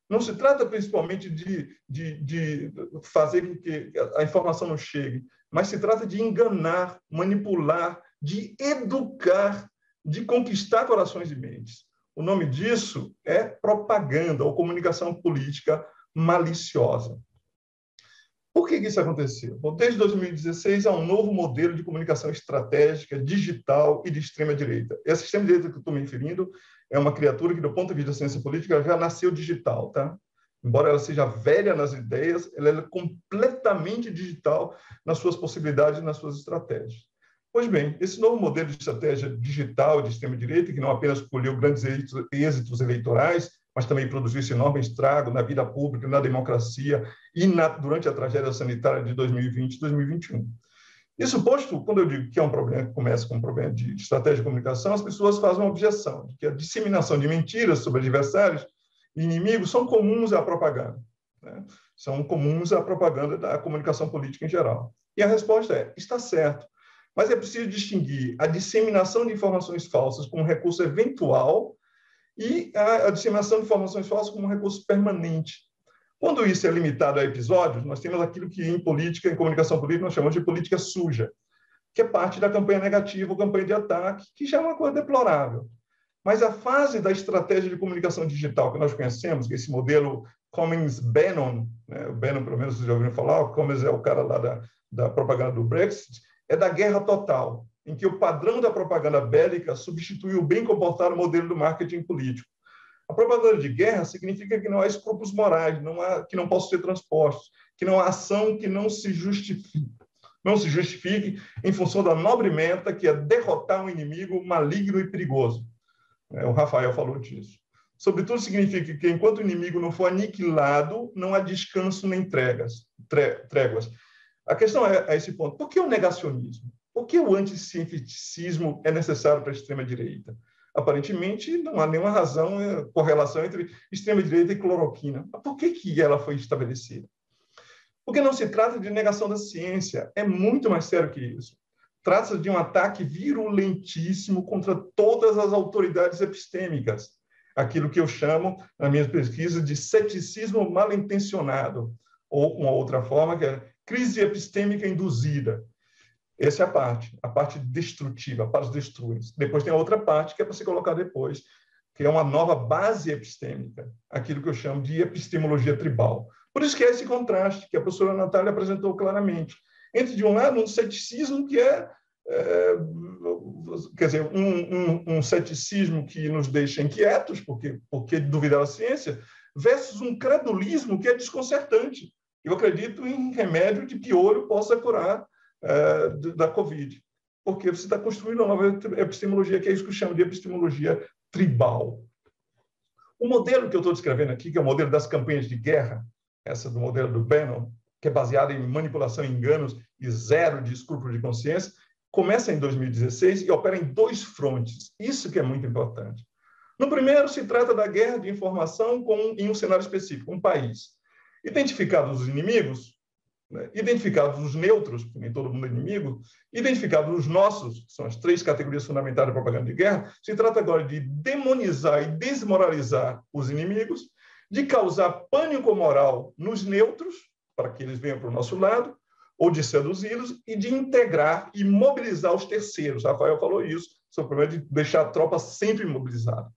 Não se trata principalmente de fazer com que a informação não chegue, mas se trata de enganar, manipular, de educar, de conquistar corações e mentes. O nome disso é propaganda ou comunicação política maliciosa. Por que isso aconteceu? Bom, desde 2016 há um novo modelo de comunicação estratégica, digital e de extrema-direita. Essa extrema-direita que eu estou me referindo é uma criatura que, do ponto de vista da ciência política, já nasceu digital, tá? Embora ela seja velha nas ideias, ela é completamente digital nas suas possibilidades e nas suas estratégias. Pois bem, esse novo modelo de estratégia digital de extrema-direita, que não apenas colheu grandes êxitos eleitorais, mas também produziu esse enorme estrago na vida pública, na democracia e durante a tragédia sanitária de 2020 e 2021. Isso posto, quando eu digo que é um problema que começa com um problema de estratégia de comunicação, as pessoas fazem uma objeção, de que a disseminação de mentiras sobre adversários e inimigos são comuns à propaganda, né? São comuns à propaganda da comunicação política em geral. E a resposta é, está certo, mas é preciso distinguir a disseminação de informações falsas como um recurso eventual e a disseminação de informações falsas como um recurso permanente. Quando isso é limitado a episódios, nós temos aquilo que em política, em comunicação política, nós chamamos de política suja, que é parte da campanha negativa ou campanha de ataque, que já é uma coisa deplorável. Mas a fase da estratégia de comunicação digital que nós conhecemos, que é esse modelo Cummings-Bannon, né? O Bannon, pelo menos, vocês já ouviram falar, o Cummings é o cara lá da propaganda do Brexit, é da guerra total, em que o padrão da propaganda bélica substitui o bem comportado modelo do marketing político. A propaganda de guerra significa que não há escrúpulos morais, que não possam ser transpostos, que não há ação que não se justifique em função da nobre meta, que é derrotar um inimigo maligno e perigoso. O Rafael falou disso. Sobretudo, significa que, enquanto o inimigo não for aniquilado, não há descanso nem tréguas. A questão é esse ponto. Por que o negacionismo? Por que o anticientificismo é necessário para a extrema-direita? Aparentemente, não há nenhuma razão, correlação entre extrema-direita e cloroquina. Mas por que ela foi estabelecida? Porque não se trata de negação da ciência, é muito mais sério que isso. Trata-se de um ataque virulentíssimo contra todas as autoridades epistêmicas, aquilo que eu chamo, na minha pesquisa, de ceticismo mal-intencionado, ou, uma outra forma, que é crise epistêmica induzida. Essa é a parte destrutiva, para os destruentes. Depois tem a outra parte, que é para se colocar depois, que é uma nova base epistêmica, aquilo que eu chamo de epistemologia tribal. Por isso que é esse contraste que a professora Natália apresentou claramente, entre, de um lado, um ceticismo que quer dizer, um ceticismo que nos deixa inquietos, porque duvidar da ciência, versus um credulismo que é desconcertante. Eu acredito em remédio de piolho possa curar da Covid, porque você está construindo uma nova epistemologia, que é isso que eu chamo de epistemologia tribal. O modelo que eu estou descrevendo aqui, que é o modelo das campanhas de guerra, essa do modelo do Bannon, que é baseada em manipulação e enganos e zero de escrúpulo de consciência, começa em 2016 e opera em 2 frontes. Isso que é muito importante. No primeiro, se trata da guerra de informação em um cenário específico, um país. Identificados os inimigos, né? Identificados os neutros, porque nem todo mundo é inimigo, identificados os nossos, que são as 3 categorias fundamentais da propaganda de guerra, se trata agora de demonizar e desmoralizar os inimigos, de causar pânico moral nos neutros, para que eles venham para o nosso lado, ou de seduzi-los, e de integrar e mobilizar os terceiros. Rafael falou isso, sobre o problema de deixar a tropa sempre mobilizada.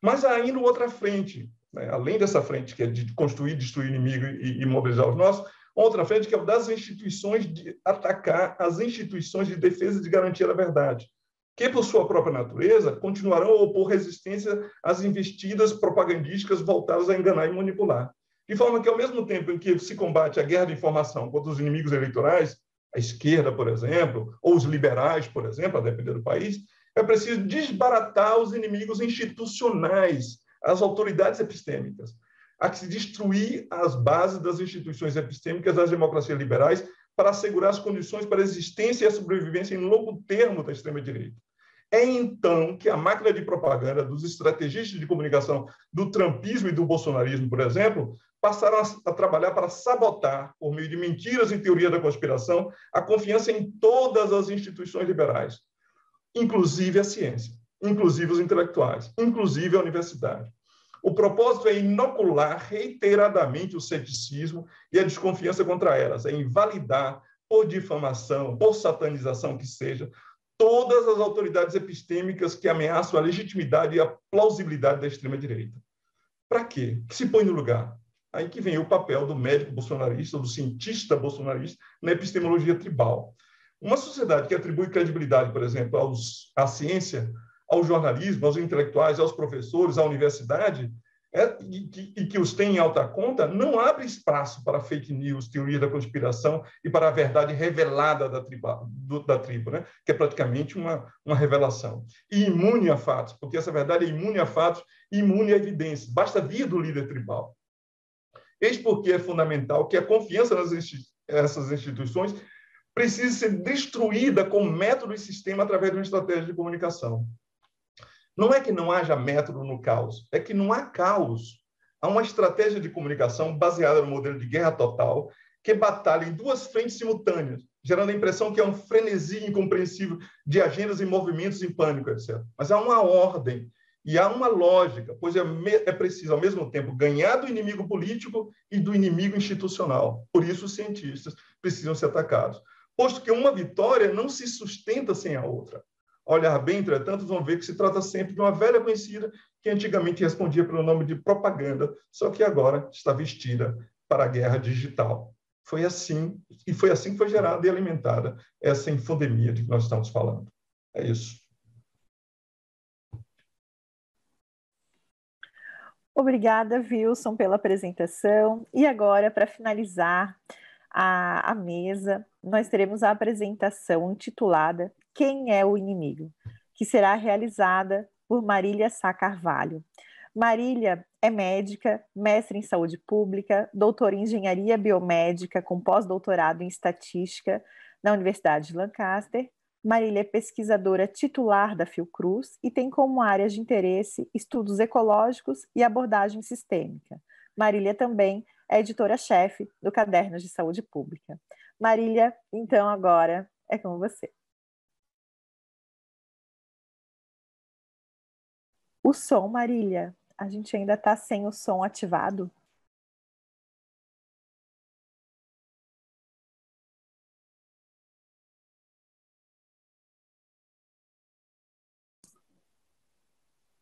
Mas há ainda outra frente, né? Além dessa frente, que é de construir, destruir o inimigo e mobilizar os nossos, outra frente que é o das instituições, de atacar as instituições de defesa e de garantia da verdade, que, por sua própria natureza, continuarão a opor resistência às investidas propagandísticas voltadas a enganar e manipular. De forma que, ao mesmo tempo em que se combate a guerra de informação contra os inimigos eleitorais, a esquerda, por exemplo, ou os liberais, por exemplo, a depender do país, é preciso desbaratar os inimigos institucionais, as autoridades epistêmicas. Há que se destruir as bases das instituições epistêmicas das democracias liberais para assegurar as condições para a existência e a sobrevivência em longo termo da extrema-direita. É então que a máquina de propaganda dos estrategistas de comunicação do trumpismo e do bolsonarismo, por exemplo, passaram a trabalhar para sabotar, por meio de mentiras e teoria da conspiração, a confiança em todas as instituições liberais, inclusive a ciência, inclusive os intelectuais, inclusive a universidade. O propósito é inocular reiteradamente o ceticismo e a desconfiança contra elas, é invalidar, por difamação, por satanização que seja, todas as autoridades epistêmicas que ameaçam a legitimidade e a plausibilidade da extrema-direita. Para quê? O que se põe no lugar? Aí que vem o papel do médico bolsonarista, do cientista bolsonarista, na epistemologia tribal. Uma sociedade que atribui credibilidade, por exemplo, à ciência, ao jornalismo, aos intelectuais, aos professores, à universidade, e que os tem em alta conta, não abre espaço para fake news, teoria da conspiração e para a verdade revelada da tribo, né? Que é praticamente uma revelação. E imune a fatos, porque essa verdade é imune a fatos, imune a evidências. Basta vir do líder tribal. Eis porque é fundamental que a confiança nessas instituições precise ser destruída com método e sistema através de uma estratégia de comunicação. Não é que não haja método no caos, é que não há caos. Há uma estratégia de comunicação baseada no modelo de guerra total que batalha em 2 frentes simultâneas, gerando a impressão que é um frenesi incompreensível de agendas e movimentos em pânico, etc. Mas há uma ordem e há uma lógica, pois é preciso, ao mesmo tempo, ganhar do inimigo político e do inimigo institucional. Por isso, os cientistas precisam ser atacados. Posto que uma vitória não se sustenta sem a outra. Olhar bem, entretanto, vão ver que se trata sempre de uma velha conhecida que antigamente respondia pelo nome de propaganda, só que agora está vestida para a guerra digital. Foi assim que foi gerada e alimentada essa infodemia de que nós estamos falando. É isso. Obrigada, Wilson, pela apresentação. E agora, para finalizar a mesa, nós teremos a apresentação intitulada Quem é o Inimigo?, que será realizada por Marília Sá Carvalho. Marília é médica, mestre em saúde pública, doutora em engenharia biomédica com pós-doutorado em estatística na Universidade de Lancaster. Marília é pesquisadora titular da Fiocruz e tem como áreas de interesse estudos ecológicos e abordagem sistêmica. Marília também é editora-chefe do Cadernos de Saúde Pública. Marília, então agora é com você. O som, Marília, a gente ainda está sem o som ativado.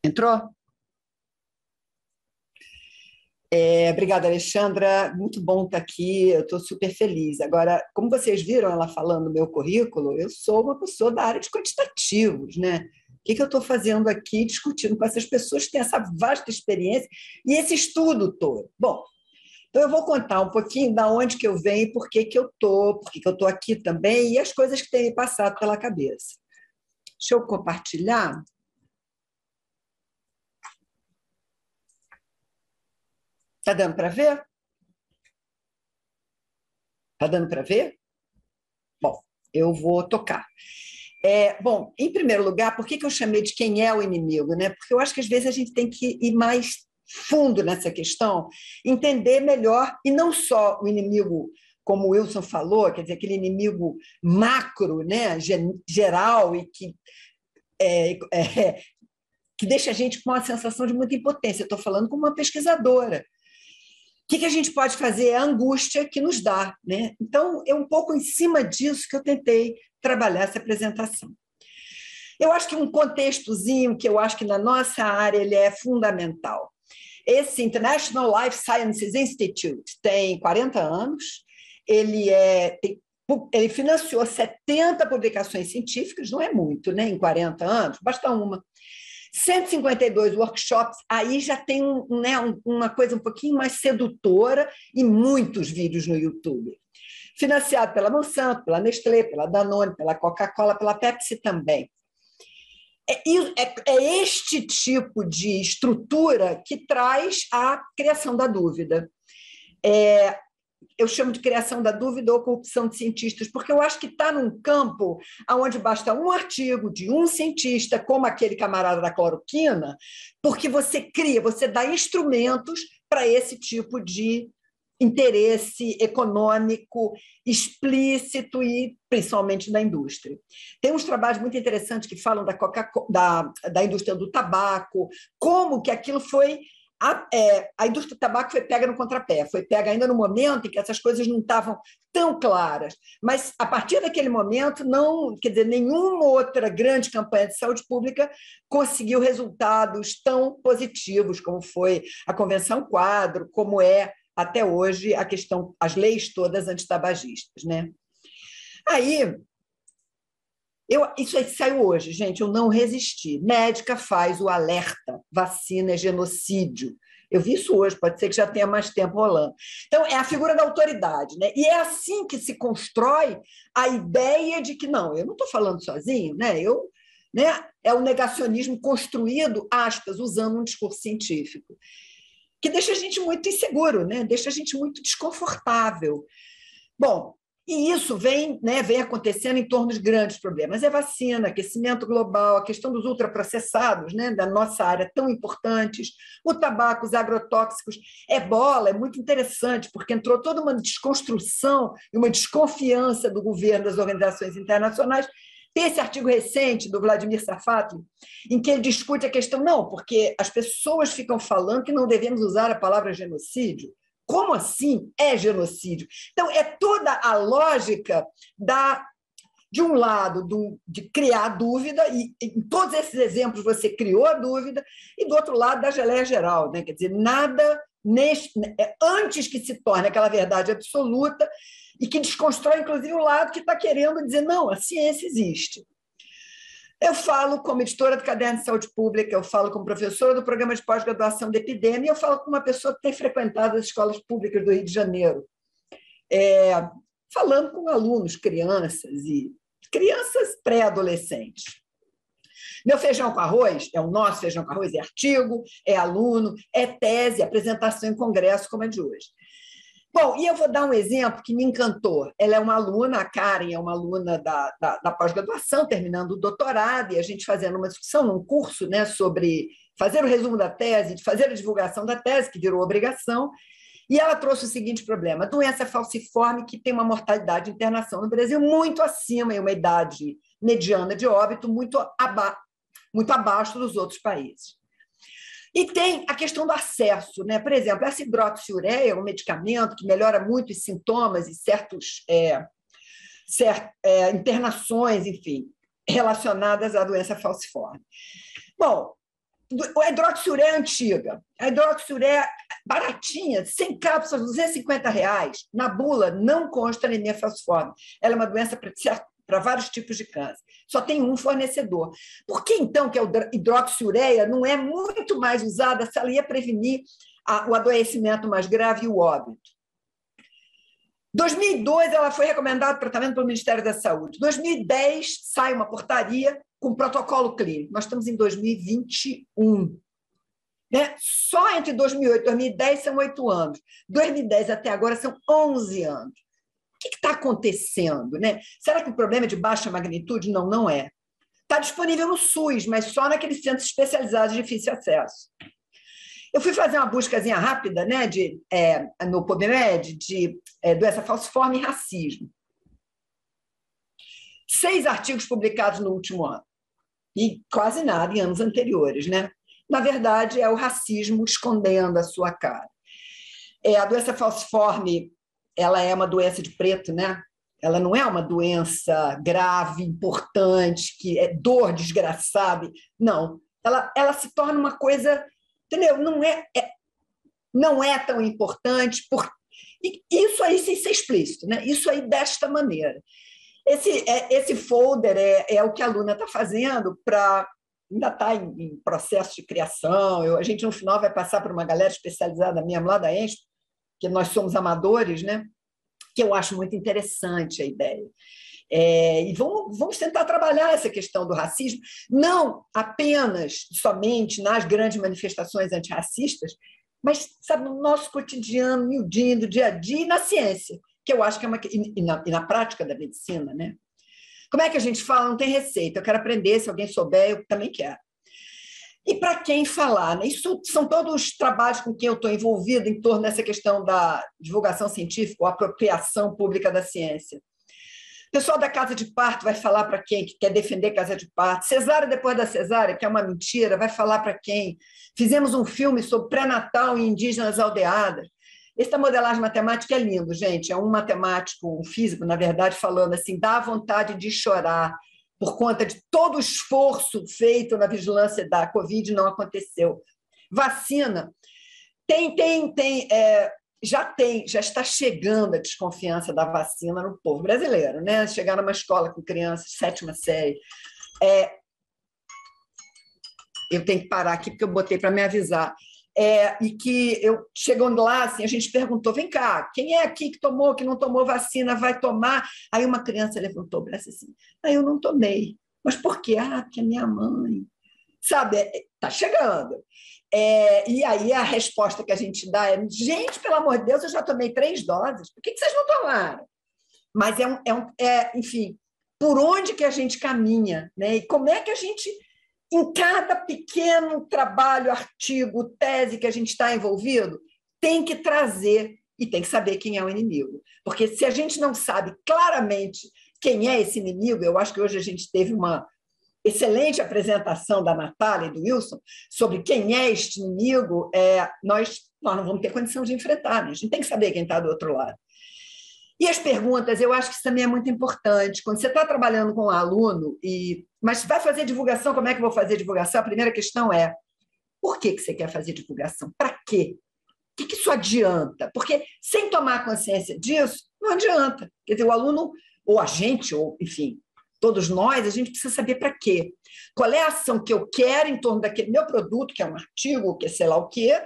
Entrou? Obrigada, Alexandra. Muito bom estar aqui. Eu estou super feliz. Agora, como vocês viram ela falando do meu currículo, eu sou uma pessoa da área de quantitativos, né? O que eu estou fazendo aqui discutindo com essas pessoas que têm essa vasta experiência e esse estudo todo? Bom, então eu vou contar um pouquinho de onde que eu venho e por que eu estou aqui também e as coisas que têm me passado pela cabeça. Deixa eu compartilhar. Está dando para ver? Está dando para ver? Bom, eu vou tocar. Bom, em primeiro lugar, por que eu chamei de quem é o inimigo, né? Porque eu acho que às vezes a gente tem que ir mais fundo nessa questão, entender melhor, e não só o inimigo, como o Wilson falou, quer dizer, aquele inimigo macro, né? Geral, e que deixa a gente com uma sensação de muita impotência. Eu estou falando como uma pesquisadora. O que a gente pode fazer é a angústia que nos dá, né? Então, é um pouco em cima disso que eu tentei trabalhar essa apresentação. Eu acho que um contextozinho que eu acho que na nossa área ele é fundamental. Esse International Life Sciences Institute tem 40 anos, ele financiou 70 publicações científicas, não é muito, né? Em 40 anos, basta uma. 152 workshops, aí já tem uma coisa um pouquinho mais sedutora e muitos vídeos no YouTube. Financiado pela Monsanto, pela Nestlé, pela Danone, pela Coca-Cola, pela Pepsi também. É este tipo de estrutura que traz a criação da dúvida. Eu chamo de criação da dúvida ou corrupção de cientistas, porque eu acho que está num campo onde basta um artigo de um cientista, como aquele camarada da cloroquina, porque você cria, você dá instrumentos para esse tipo de interesse econômico explícito e principalmente da indústria. Tem uns trabalhos muito interessantes que falam da indústria do tabaco, como que aquilo foi... A indústria do tabaco foi pega no contrapé, foi pega ainda no momento em que essas coisas não estavam tão claras, mas a partir daquele momento, não, quer dizer, nenhuma outra grande campanha de saúde pública conseguiu resultados tão positivos como foi a Convenção Quadro, como é até hoje a questão, as leis todas antitabagistas, né? Aí, isso aí saiu hoje, gente, eu não resisti. Médica faz o alerta, vacina é genocídio. Eu vi isso hoje, pode ser que já tenha mais tempo rolando. Então, é a figura da autoridade, né? E é assim que se constrói a ideia de que, não, eu não estou falando sozinho, né? É o negacionismo construído, aspas, usando um discurso científico, que deixa a gente muito inseguro, né? Deixa a gente muito desconfortável. Bom, e isso vem acontecendo em torno de grandes problemas. É vacina, aquecimento global, a questão dos ultraprocessados, né, da nossa área tão importantes, o tabaco, os agrotóxicos, ebola, é muito interessante, porque entrou toda uma desconstrução e uma desconfiança do governo, das organizações internacionais. Tem esse artigo recente do Vladimir Safatli, em que ele discute a questão, não, porque as pessoas ficam falando que não devemos usar a palavra genocídio. Como assim é genocídio? Então, é toda a lógica de um lado, de criar dúvida, e em todos esses exemplos você criou a dúvida, e do outro lado, da geleia geral, né? Quer dizer, nada antes que se torne aquela verdade absoluta e que desconstrói, inclusive, o lado que está querendo dizer, não, a ciência existe. Eu falo como editora do Caderno de Saúde Pública, eu falo como professora do programa de pós-graduação da epidemia, e eu falo como uma pessoa que tem frequentado as escolas públicas do Rio de Janeiro, falando com alunos, crianças pré-adolescentes. Meu feijão com arroz é o nosso feijão com arroz, é artigo, é aluno, é tese, apresentação em congresso, como a de hoje. Bom, e eu vou dar um exemplo que me encantou. Ela é uma aluna, a Karen é uma aluna da pós-graduação, terminando o doutorado, e a gente fazendo uma discussão num curso, né, sobre fazer o resumo da tese, de fazer a divulgação da tese, que virou obrigação, e ela trouxe o seguinte problema: doença falciforme que tem uma mortalidade de internação no Brasil muito acima, e uma idade mediana de óbito muito abaixo dos outros países. E tem a questão do acesso, né? Por exemplo, essa hidroxiureia é um medicamento que melhora muito os sintomas e certas internações, enfim, relacionadas à doença falciforme. Bom, a hidroxiureia antiga, a hidroxiureia baratinha, 100 cápsulas, R$250, na bula não consta anemia falciforme. Ela é uma doença para vários tipos de câncer. Só tem um fornecedor. Por que, então, que a hidroxiureia não é muito mais usada se ela ia prevenir o adoecimento mais grave e o óbito? Em 2002, ela foi recomendada para tratamento pelo Ministério da Saúde. Em 2010, sai uma portaria com protocolo clínico. Nós estamos em 2021. Né? Só entre 2008 e 2010 são 8 anos. 2010 até agora são 11 anos. que está acontecendo, né? Será que o problema é de baixa magnitude? Não, não é. Está disponível no SUS, mas só naqueles centros especializados de difícil acesso. Eu fui fazer uma buscazinha rápida, né, no PubMed, de doença falciforme e racismo. 6 artigos publicados no último ano. E quase nada em anos anteriores, né? Na verdade, é o racismo escondendo a sua cara. A doença falciforme, ela é uma doença de preto, né? Ela não é uma doença grave, importante, que é dor desgraçada. Não. Ela se torna uma coisa, entendeu? Não é tão importante. E isso aí, sem ser explícito, né? Isso aí desta maneira. Esse folder é o que a Luna está fazendo para... Ainda está em processo de criação. A gente, no final, vai passar para uma galera especializada mesmo lá da ENSP, que nós somos amadores, né? Que eu acho muito interessante a ideia. E vamos tentar trabalhar essa questão do racismo, não apenas, somente nas grandes manifestações antirracistas, mas, sabe, no nosso cotidiano, miudinho, do dia a dia e na ciência, que eu acho que é e na prática da medicina, né? Como é que a gente fala? Não tem receita, eu quero aprender, se alguém souber, eu também quero. E para quem falar? Né? Isso são todos os trabalhos com quem eu estou envolvida em torno dessa questão da divulgação científica ou apropriação pública da ciência. O pessoal da casa de parto vai falar para quem que quer defender casa de parto. Cesárea depois da cesárea, que é uma mentira, vai falar para quem? Fizemos um filme sobre pré-natal em indígenas aldeadas. Essa modelagem matemática é lindo, gente. É um matemático, um físico, na verdade, falando assim, dá vontade de chorar por conta de todo o esforço feito na vigilância da Covid, não aconteceu. Vacina, já está chegando a desconfiança da vacina no povo brasileiro, né? Chegar numa escola com crianças, 7ª série. Eu tenho que parar aqui, porque eu botei para me avisar. E que chegando lá, assim, a gente perguntou, vem cá, quem é aqui que tomou, que não tomou vacina, vai tomar? Aí uma criança levantou o braço assim, eu não tomei. Mas por quê? Porque é minha mãe. Sabe, está chegando. E aí a resposta que a gente dá é, gente, pelo amor de Deus, eu já tomei 3 doses, por que vocês não tomaram? Mas enfim, por onde que a gente caminha, né? E como é que a gente... Em cada pequeno trabalho, artigo, tese que a gente está envolvido, tem que trazer e tem que saber quem é o inimigo. Porque se a gente não sabe claramente quem é esse inimigo, eu acho que hoje a gente teve uma excelente apresentação da Natália e do Wilson sobre quem é este inimigo, nós não vamos ter condição de enfrentar, né? A gente tem que saber quem está do outro lado. E as perguntas, eu acho que isso também é muito importante. Quando você está trabalhando com um aluno, mas vai fazer divulgação, como é que eu vou fazer divulgação? A primeira questão é, por que você quer fazer divulgação? Para quê? O que isso adianta? Porque sem tomar consciência disso, não adianta. Quer dizer, o aluno, ou a gente, ou enfim, todos nós, a gente precisa saber para quê. Qual é a ação que eu quero em torno daquele meu produto, que é um artigo, que é sei lá o quê,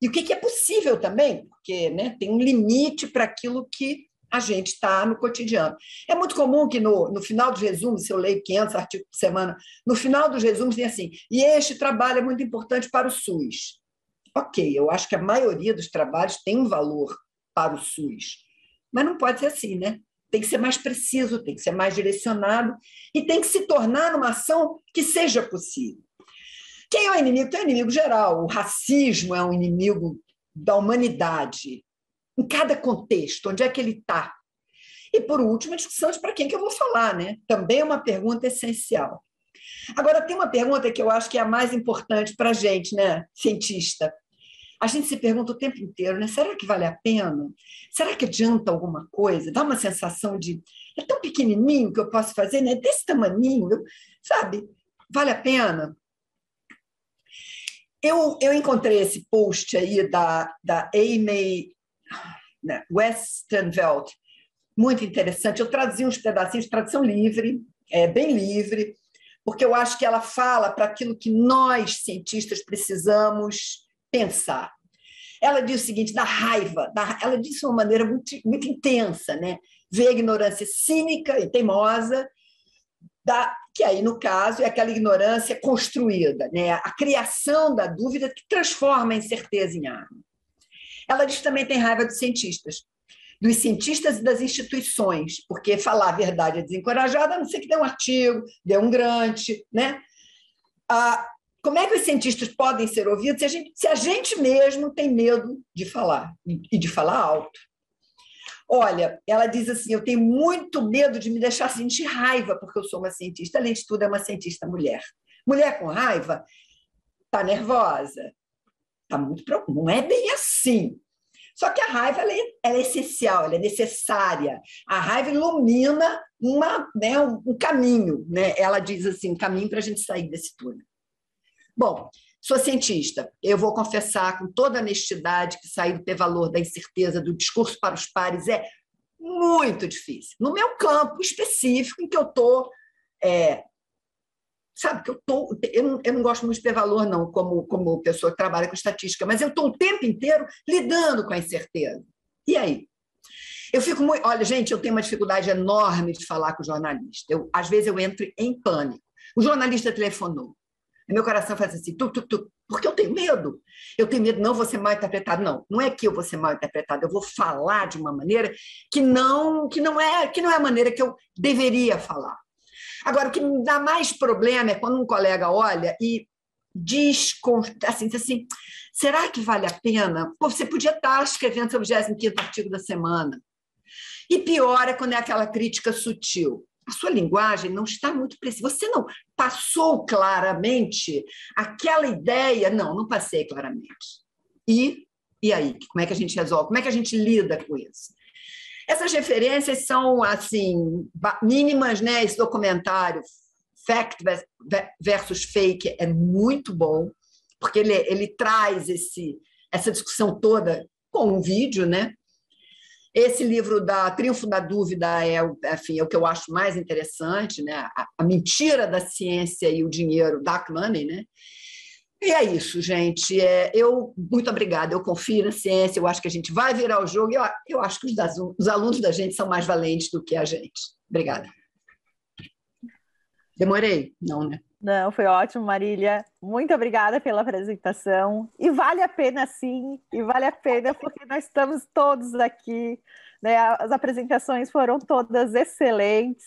e o que é possível também, porque, né, tem um limite para aquilo que a gente está no cotidiano. É muito comum que no final dos resumos, se eu leio 500 artigos por semana, no final dos resumos tem assim, e este trabalho é muito importante para o SUS. Ok, eu acho que a maioria dos trabalhos tem um valor para o SUS, mas não pode ser assim, né? Tem que ser mais preciso, tem que ser mais direcionado e tem que se tornar uma ação que seja possível. Quem é o inimigo? Tem um inimigo geral. O racismo é um inimigo da humanidade, em cada contexto, onde é que ele está. E, por último, a discussão de para quem que eu vou falar, né? Também é uma pergunta essencial. Agora, tem uma pergunta que eu acho que é a mais importante para a gente, né, cientista. A gente se pergunta o tempo inteiro, né? Será que vale a pena? Será que adianta alguma coisa? Dá uma sensação de, é tão pequenininho que eu posso fazer, né? Desse tamaninho, sabe? Vale a pena? Eu encontrei esse post aí da Amy, né, Westenveld, muito interessante. Eu traduzi uns pedacinhos de tradução livre, bem livre, porque eu acho que ela fala para aquilo que nós, cientistas, precisamos pensar. Ela diz o seguinte, da raiva, ela diz de uma maneira muito, muito intensa, né? Vê a ignorância cínica e teimosa, que aí, no caso, é aquela ignorância construída, né? A criação da dúvida que transforma a incerteza em arma. Ela diz que também tem raiva dos cientistas, dos cientistas e das instituições, porque falar a verdade é desencorajado, a não ser que dê um artigo, dê um grant, né? Como é que os cientistas podem ser ouvidos se a gente mesmo tem medo de falar, e de falar alto? Olha, ela diz assim, eu tenho muito medo de me deixar sentir raiva, porque eu sou uma cientista, além de tudo, é uma cientista mulher. Mulher com raiva está nervosa, tá muito não é bem assim. Só que a raiva ela é essencial, ela é necessária. A raiva ilumina um caminho, né? Ela diz assim, um caminho para a gente sair desse túnel. Bom, sou cientista. Eu vou confessar com toda honestidade que sair do P-valor da incerteza do discurso para os pares é muito difícil. No meu campo específico, em que eu estou... Sabe, que eu não gosto muito de P-valor, não, como pessoa que trabalha com estatística, mas eu estou o tempo inteiro lidando com a incerteza. E aí? Eu fico muito... Olha, gente, eu tenho uma dificuldade enorme de falar com o jornalista. Às vezes eu entro em pânico. O jornalista telefonou. Meu coração faz assim, porque eu tenho medo. Eu tenho medo, não vou ser mal interpretado. Não é que eu vou ser mal interpretado, eu vou falar de uma maneira que não é a maneira que eu deveria falar. Agora, o que me dá mais problema é quando um colega olha e diz assim, será que vale a pena? Pô, você podia estar escrevendo sobre o 25º artigo da semana. E pior é quando é aquela crítica sutil. A sua linguagem não está muito precisa. Você não passou claramente aquela ideia? Não passei claramente. E aí? Como é que a gente resolve? Como é que a gente lida com isso? Essas referências são, assim, mínimas, né? Esse documentário, Fact versus Fake, é muito bom, porque ele traz essa discussão toda com um vídeo, né? Esse livro da Triunfo da Dúvida é o que eu acho mais interessante, né? A mentira da ciência e o dinheiro, dark money, né? E é isso, gente. Muito obrigada. Eu confio na ciência, eu acho que a gente vai virar o jogo. Eu acho que os alunos da gente são mais valentes do que a gente. Obrigada. Demorei? Não, né? Não, foi ótimo, Marília. Muito obrigada pela apresentação. E vale a pena, sim, e vale a pena porque nós estamos todos aqui, né? As apresentações foram todas excelentes.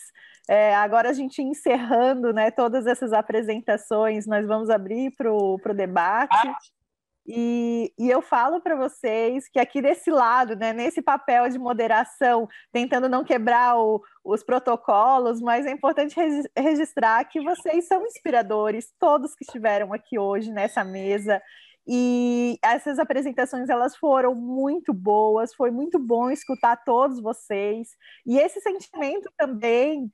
Agora a gente encerrando, né, todas essas apresentações, nós vamos abrir para o debate. E eu falo para vocês que aqui desse lado, né, nesse papel de moderação, tentando não quebrar os protocolos, mas é importante registrar que vocês são inspiradores, todos que estiveram aqui hoje nessa mesa. E essas apresentações elas foram muito boas, foi muito bom escutar todos vocês. E esse sentimento também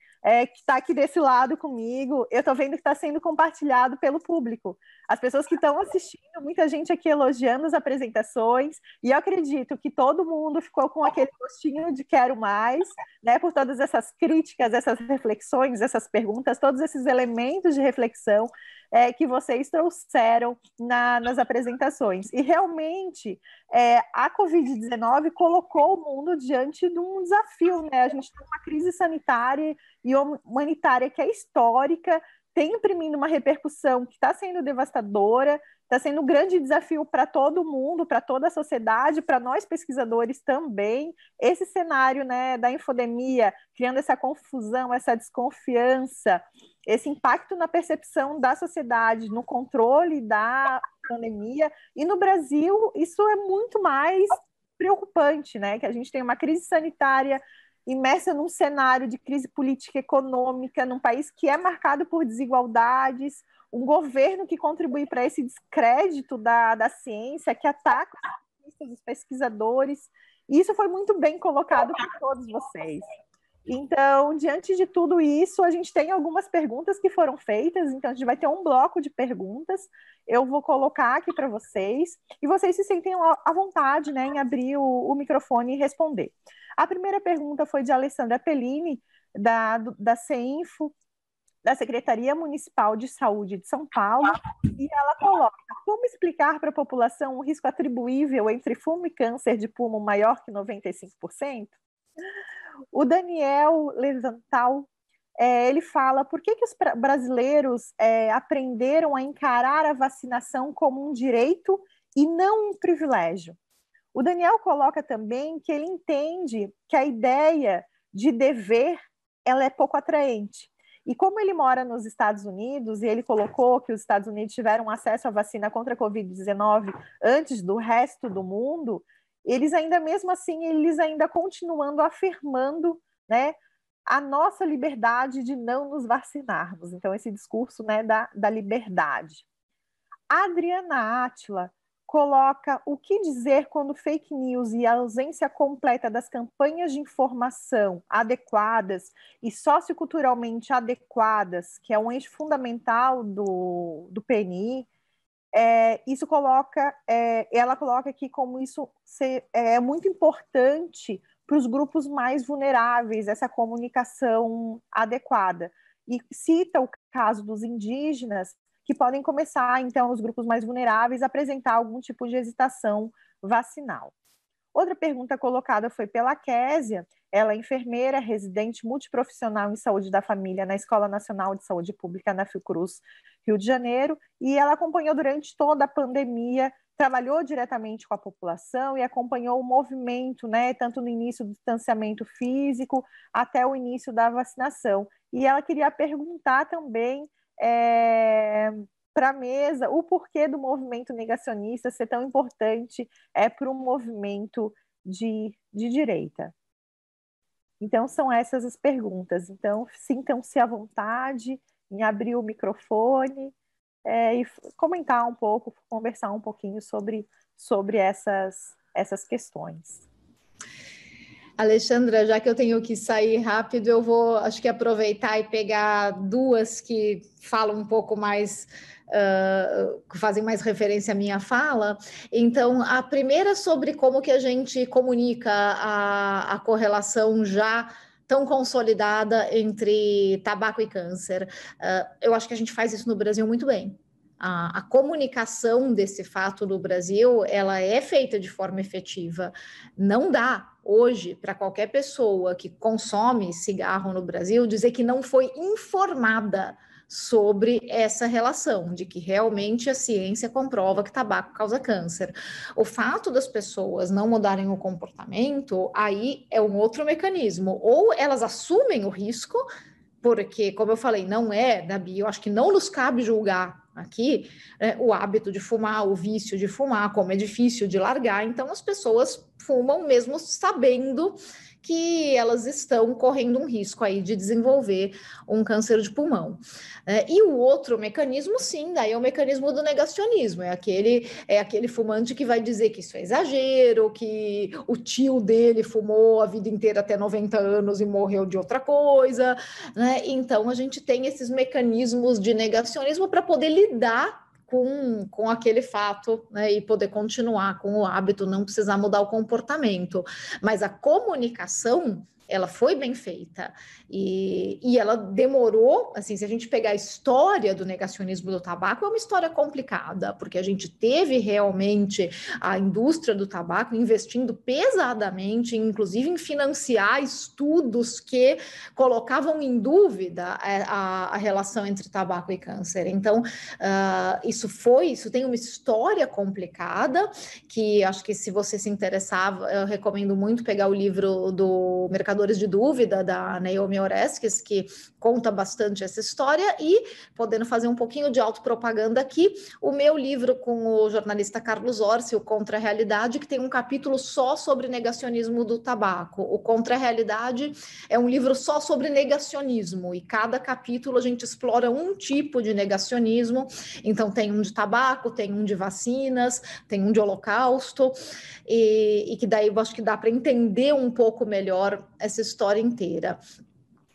que está aqui desse lado comigo, eu estou vendo que está sendo compartilhado pelo público. As pessoas que estão assistindo, muita gente aqui elogiando as apresentações, e eu acredito que todo mundo ficou com aquele gostinho de quero mais, né, por todas essas críticas, essas reflexões, essas perguntas, todos esses elementos de reflexão que vocês trouxeram nas apresentações. E realmente a Covid-19 colocou o mundo diante de um desafio, né? A gente tem uma crise sanitária e humanitária que é histórica, tem imprimindo uma repercussão que está sendo devastadora, está sendo um grande desafio para todo mundo, para toda a sociedade, para nós pesquisadores também. Esse cenário, né, da infodemia, criando essa confusão, essa desconfiança, esse impacto na percepção da sociedade, no controle da pandemia. E no Brasil, isso é muito mais preocupante, né? Que a gente tem uma crise sanitária imersa num cenário de crise política e econômica, num país que é marcado por desigualdades, um governo que contribui para esse descrédito da ciência, que ataca os pesquisadores. E isso foi muito bem colocado por todos vocês. Então, diante de tudo isso, a gente tem algumas perguntas que foram feitas, então a gente vai ter um bloco de perguntas, eu vou colocar aqui para vocês, e vocês se sentem à vontade, né, em abrir o microfone e responder. A primeira pergunta foi de Alessandra Pellini, da CEINFO, da Secretaria Municipal de Saúde de São Paulo, e ela coloca: como explicar para a população o risco atribuível entre fumo e câncer de pulmão maior que 95%? O Daniel Levantal, ele fala: por que os brasileiros aprenderam a encarar a vacinação como um direito e não um privilégio? O Daniel coloca também que ele entende que a ideia de dever ela é pouco atraente. E como ele mora nos Estados Unidos, e ele colocou que os Estados Unidos tiveram acesso à vacina contra a Covid-19 antes do resto do mundo, eles ainda, mesmo assim, eles ainda continuando afirmando, né, a nossa liberdade de não nos vacinarmos. Então, esse discurso, né, da liberdade. A Adriana Átila coloca o que dizer quando fake news e a ausência completa das campanhas de informação adequadas e socioculturalmente adequadas, que é um eixo fundamental do PNI, isso coloca, ela coloca aqui como isso é muito importante para os grupos mais vulneráveis, essa comunicação adequada. E cita o caso dos indígenas, que podem começar, então, os grupos mais vulneráveis a apresentar algum tipo de hesitação vacinal. Outra pergunta colocada foi pela Késia, ela é enfermeira, residente multiprofissional em saúde da família na Escola Nacional de Saúde Pública na Fiocruz, Rio de Janeiro, e ela acompanhou durante toda a pandemia, trabalhou diretamente com a população e acompanhou o movimento, né, tanto no início do distanciamento físico até o início da vacinação. E ela queria perguntar também para a mesa o porquê do movimento negacionista ser tão importante para um movimento de direita. Então, são essas as perguntas. Então, sintam-se à vontade em abrir o microfone e comentar um pouco, conversar um pouquinho sobre essas questões. Alexandra, já que eu tenho que sair rápido, eu vou, acho que aproveitar e pegar duas que falam um pouco mais, que fazem mais referência à minha fala. Então, a primeira sobre como que a gente comunica a correlação já tão consolidada entre tabaco e câncer. Eu acho que a gente faz isso no Brasil muito bem. A comunicação desse fato no Brasil, ela é feita de forma efetiva. Não dá hoje para qualquer pessoa que consome cigarro no Brasil dizer que não foi informada sobre essa relação, de que realmente a ciência comprova que tabaco causa câncer. O fato das pessoas não mudarem o comportamento, aí é um outro mecanismo. Ou elas assumem o risco, porque, como eu falei, não é, Gabi, eu acho que não nos cabe julgar aqui o hábito de fumar, o vício de fumar, como é difícil de largar, então as pessoas fumam mesmo sabendo que elas estão correndo um risco aí de desenvolver um câncer de pulmão. E o outro mecanismo, sim, daí é o mecanismo do negacionismo, é aquele fumante que vai dizer que isso é exagero, que o tio dele fumou a vida inteira até 90 anos e morreu de outra coisa, né? Então a gente tem esses mecanismos de negacionismo para poder lidar com aquele fato, né, e poder continuar com o hábito, não precisar mudar o comportamento. Mas a comunicação, ela foi bem feita e ela demorou, assim, se a gente pegar a história do negacionismo do tabaco, é uma história complicada, porque a gente teve realmente a indústria do tabaco investindo pesadamente, inclusive em financiar estudos que colocavam em dúvida a relação entre tabaco e câncer. Então, isso tem uma história complicada, que acho que se você se interessar, eu recomendo muito pegar o livro do Mercadores de Dúvida, da Naomi Oreskes, que conta bastante essa história, e, podendo fazer um pouquinho de autopropaganda aqui, o meu livro com o jornalista Carlos Orsi, o Contra a Realidade, que tem um capítulo só sobre negacionismo do tabaco. O Contra a Realidade é um livro só sobre negacionismo, e cada capítulo a gente explora um tipo de negacionismo. Então, tem um de tabaco, tem um de vacinas, tem um de holocausto, e que daí eu acho que dá para entender um pouco melhor essa história inteira.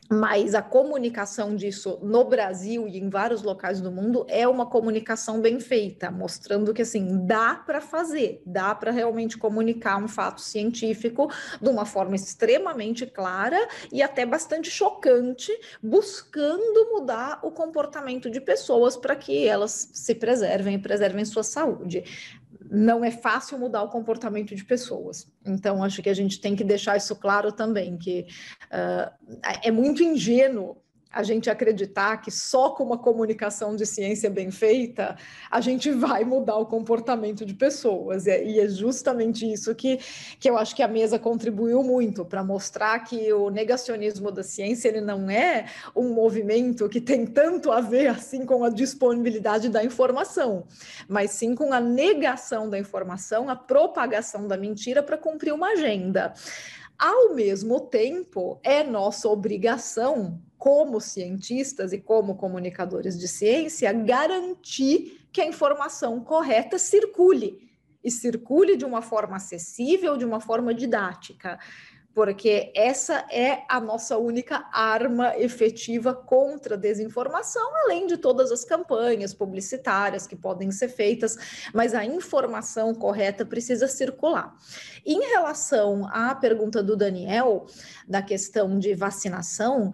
Mas a comunicação disso no Brasil e em vários locais do mundo é uma comunicação bem feita, mostrando que, assim, dá para fazer, dá para realmente comunicar um fato científico de uma forma extremamente clara e até bastante chocante, buscando mudar o comportamento de pessoas para que elas se preservem e preservem sua saúde. Não é fácil mudar o comportamento de pessoas. Então, acho que a gente tem que deixar isso claro também, que é muito ingênuo a gente acreditar que só com uma comunicação de ciência bem feita a gente vai mudar o comportamento de pessoas. E é justamente isso que eu acho que a mesa contribuiu muito para mostrar que o negacionismo da ciência ele não é um movimento que tem tanto a ver assim com a disponibilidade da informação, mas sim com a negação da informação, a propagação da mentira para cumprir uma agenda. Ao mesmo tempo, é nossa obrigação, como cientistas e como comunicadores de ciência, garantir que a informação correta circule, e circule de uma forma acessível, de uma forma didática, porque essa é a nossa única arma efetiva contra a desinformação, além de todas as campanhas publicitárias que podem ser feitas, mas a informação correta precisa circular. Em relação à pergunta do Daniel, da questão de vacinação,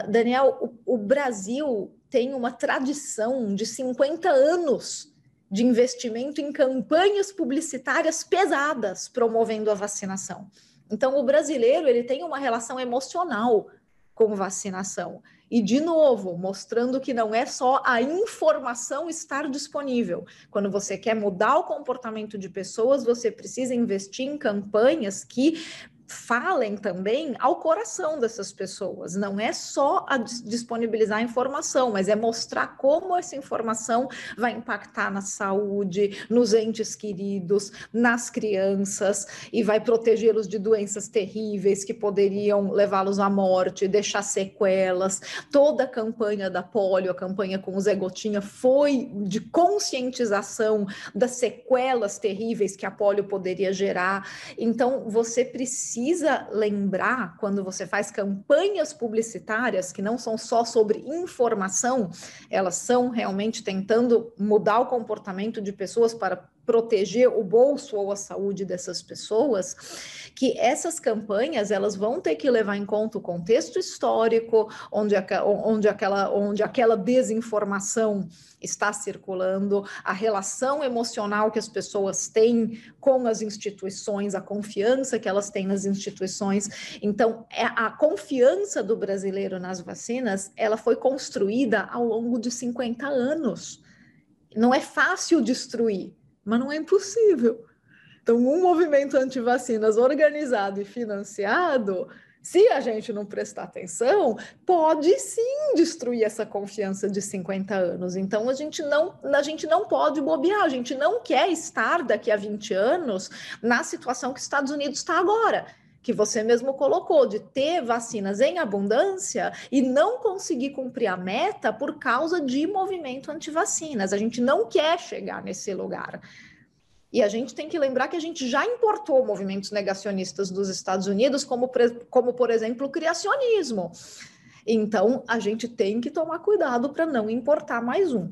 Daniel, o Brasil tem uma tradição de 50 anos de investimento em campanhas publicitárias pesadas promovendo a vacinação. Então, o brasileiro ele tem uma relação emocional com vacinação. E, de novo, mostrando que não é só a informação estar disponível. Quando você quer mudar o comportamento de pessoas, você precisa investir em campanhas que falem também ao coração dessas pessoas. Não é só disponibilizar a informação, mas é mostrar como essa informação vai impactar na saúde, nos entes queridos, nas crianças, e vai protegê-los de doenças terríveis que poderiam levá-los à morte, deixar sequelas. Toda a campanha da polio, a campanha com o Zé Gotinha, foi de conscientização das sequelas terríveis que a polio poderia gerar. Então, você precisa lembrar, quando você faz campanhas publicitárias, que não são só sobre informação, elas são realmente tentando mudar o comportamento de pessoas para proteger o bolso ou a saúde dessas pessoas, que essas campanhas elas vão ter que levar em conta o contexto histórico, onde aquela desinformação está circulando, a relação emocional que as pessoas têm com as instituições, a confiança que elas têm nas instituições. Então, a confiança do brasileiro nas vacinas, ela foi construída ao longo de 50 anos. Não é fácil destruir, mas não é impossível. Então, um movimento anti-vacinas organizado e financiado, se a gente não prestar atenção, pode sim destruir essa confiança de 50 anos. Então, a gente não pode bobear, a gente não quer estar daqui a 20 anos na situação que os Estados Unidos está agora, que você mesmo colocou, de ter vacinas em abundância e não conseguir cumprir a meta por causa de movimento anti-vacinas. A gente não quer chegar nesse lugar. E a gente tem que lembrar que a gente já importou movimentos negacionistas dos Estados Unidos, como por exemplo, o criacionismo. Então, a gente tem que tomar cuidado para não importar mais um.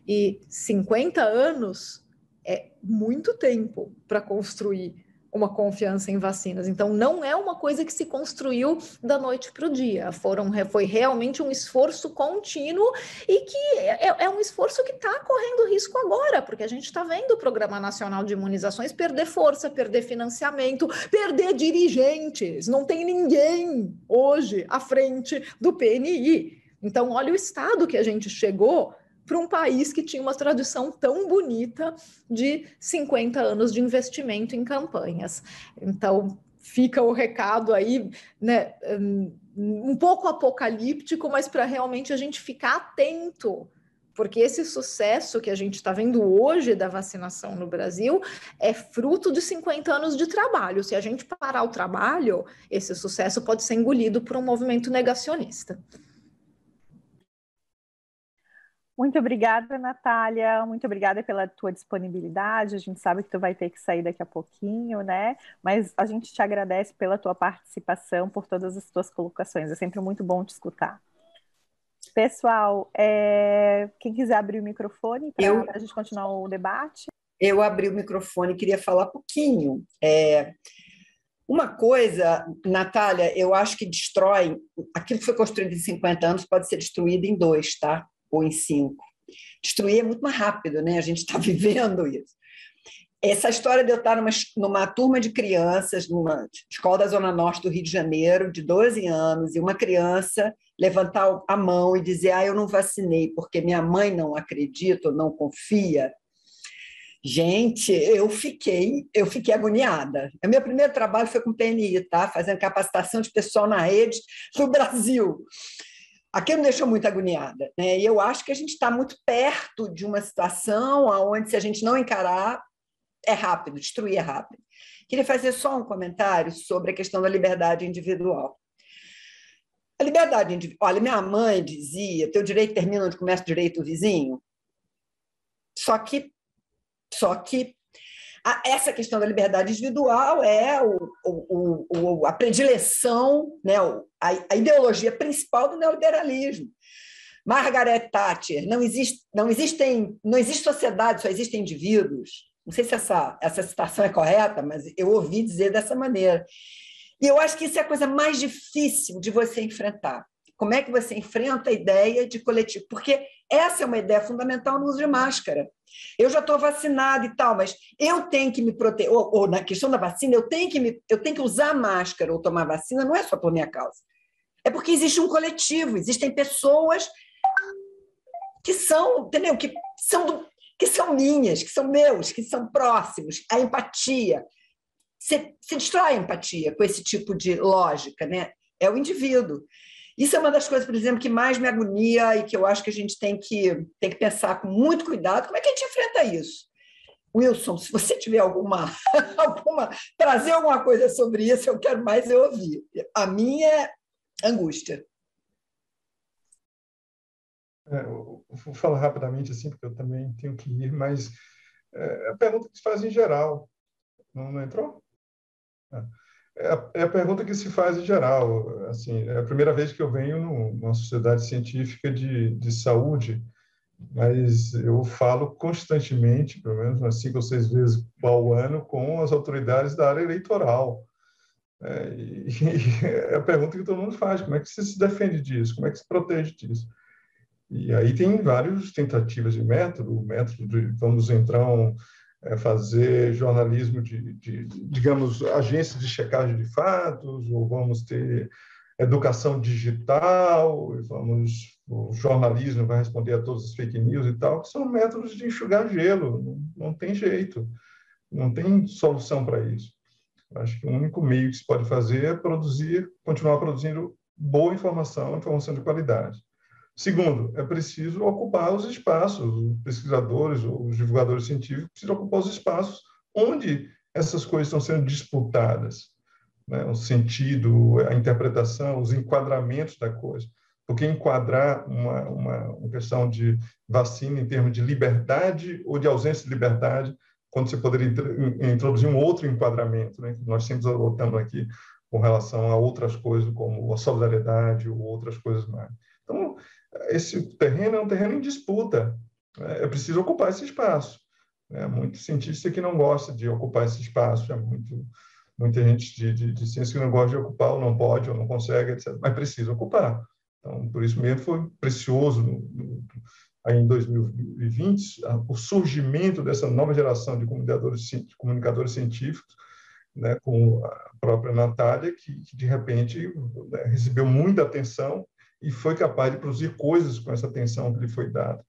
E 50 anos é muito tempo para construir uma confiança em vacinas. Então, não é uma coisa que se construiu da noite para o dia. Foi realmente um esforço contínuo e que é um esforço que está correndo risco agora, porque a gente está vendo o Programa Nacional de Imunizações perder força, perder financiamento, perder dirigentes. Não tem ninguém hoje à frente do PNI. Então, olha o estado que a gente chegou para um país que tinha uma tradição tão bonita de 50 anos de investimento em campanhas. Então, fica o recado aí, né, um pouco apocalíptico, mas para realmente a gente ficar atento, porque esse sucesso que a gente está vendo hoje da vacinação no Brasil é fruto de 50 anos de trabalho. Se a gente parar o trabalho, esse sucesso pode ser engolido por um movimento negacionista. Muito obrigada, Natália, muito obrigada pela tua disponibilidade, a gente sabe que tu vai ter que sair daqui a pouquinho, né, mas a gente te agradece pela tua participação, por todas as tuas colocações, é sempre muito bom te escutar. Pessoal, quem quiser abrir o microfone para a gente continuar o debate. Eu abri o microfone e queria falar pouquinho. Uma coisa, Natália, eu acho que destrói, aquilo que foi construído em 50 anos pode ser destruído em 2, tá? Ou em 5. Destruir é muito mais rápido, né? A gente está vivendo isso. Essa história de eu estar numa turma de crianças, numa escola da Zona Norte do Rio de Janeiro, de 12 anos, e uma criança levantar a mão e dizer, eu não vacinei porque minha mãe não acredita ou não confia. Gente, eu fiquei agoniada. O meu primeiro trabalho foi com PNI, tá? Fazendo capacitação de pessoal na rede no Brasil. Aquilo me deixou muito agoniada, né? E eu acho que a gente está muito perto de uma situação onde, se a gente não encarar, é rápido, destruir é rápido. Queria fazer só um comentário sobre a questão da liberdade individual. A liberdade individual... Olha, minha mãe dizia, teu direito termina onde começa o direito do vizinho. Só que essa questão da liberdade individual é a predileção, né, a ideologia principal do neoliberalismo. Margaret Thatcher, não existe sociedade, só existem indivíduos. Não sei se essa citação é correta, mas eu ouvi dizer dessa maneira. E eu acho que isso é a coisa mais difícil de você enfrentar. Como é que você enfrenta a ideia de coletivo? Porque essa é uma ideia fundamental no uso de máscara. Eu já estou vacinada e tal, mas eu tenho que me proteger. Ou na questão da vacina, eu tenho que usar máscara ou tomar vacina, não é só por minha causa. É porque existe um coletivo, existem pessoas que são, entendeu? Que são minhas, que são meus, que são próximos. A empatia. Você destrói a empatia com esse tipo de lógica, né? É o indivíduo. Isso é uma das coisas, por exemplo, que mais me agonia e que eu acho que a gente tem que pensar com muito cuidado. Como é que a gente enfrenta isso? Wilson, se você tiver trazer alguma coisa sobre isso, eu quero mais ouvir. A minha é angústia. Eu vou falar rapidamente, assim, porque eu também tenho que ir, mas a pergunta que se faz em geral. Não entrou? É a pergunta que se faz em geral. Assim, é a primeira vez que eu venho numa sociedade científica de saúde, mas eu falo constantemente, pelo menos umas 5 ou 6 vezes ao ano, com as autoridades da área eleitoral. E é a pergunta que todo mundo faz: como é que você se defende disso? Como é que se protege disso? E aí tem várias tentativas de método de vamos entrar fazer jornalismo digamos, agência de checagem de fatos, ou vamos ter educação digital, o jornalismo vai responder a todas as fake news e tal, que são métodos de enxugar gelo, não tem jeito, não tem solução para isso. Acho que o único meio que se pode fazer é continuar produzindo boa informação de qualidade. Segundo, é preciso ocupar os espaços, os pesquisadores, os divulgadores científicos precisam ocupar os espaços onde essas coisas estão sendo disputadas, né? O sentido, a interpretação, os enquadramentos da coisa. Porque enquadrar uma questão de vacina em termos de liberdade ou de ausência de liberdade, quando você poderia introduzir um outro enquadramento, né? Nós sempre adotamos aqui com relação a outras coisas, como a solidariedade ou outras coisas mais. Então, esse terreno é um terreno em disputa. É preciso ocupar esse espaço. Muito cientista que não gosta de ocupar esse espaço, muita gente de ciência que não gosta de ocupar, ou não pode, ou não consegue, etc. Mas precisa ocupar. Então, por isso mesmo foi precioso, aí em 2020, o surgimento dessa nova geração de comunicadores científicos, né, com a própria Natália, que de repente, né, recebeu muita atenção e foi capaz de produzir coisas com essa atenção que lhe foi dada.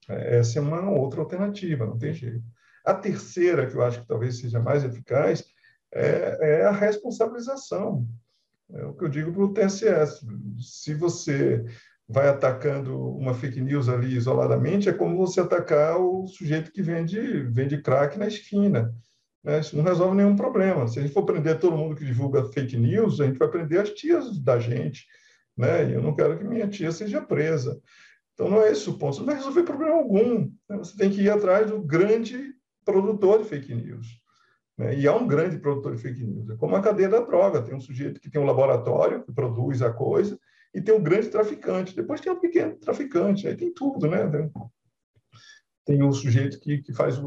Essa é uma outra alternativa, não tem jeito. A terceira, que eu acho que talvez seja mais eficaz, é a responsabilização. É o que eu digo para o TSE. Se você vai atacando uma fake news ali isoladamente, é como você atacar o sujeito que vende crack na esquina. Isso não resolve nenhum problema. Se a gente for prender todo mundo que divulga fake news, a gente vai prender as tias da gente, né? E eu não quero que minha tia seja presa. Então, não é esse o ponto. Você não vai resolver problema algum, né? Você tem que ir atrás do grande produtor de fake news, né? E há um grande produtor de fake news. É como a cadeia da droga. Tem um sujeito que tem um laboratório, que produz a coisa, e tem um grande traficante. Depois tem um pequeno traficante. Aí tem tudo, né? Tem o sujeito que faz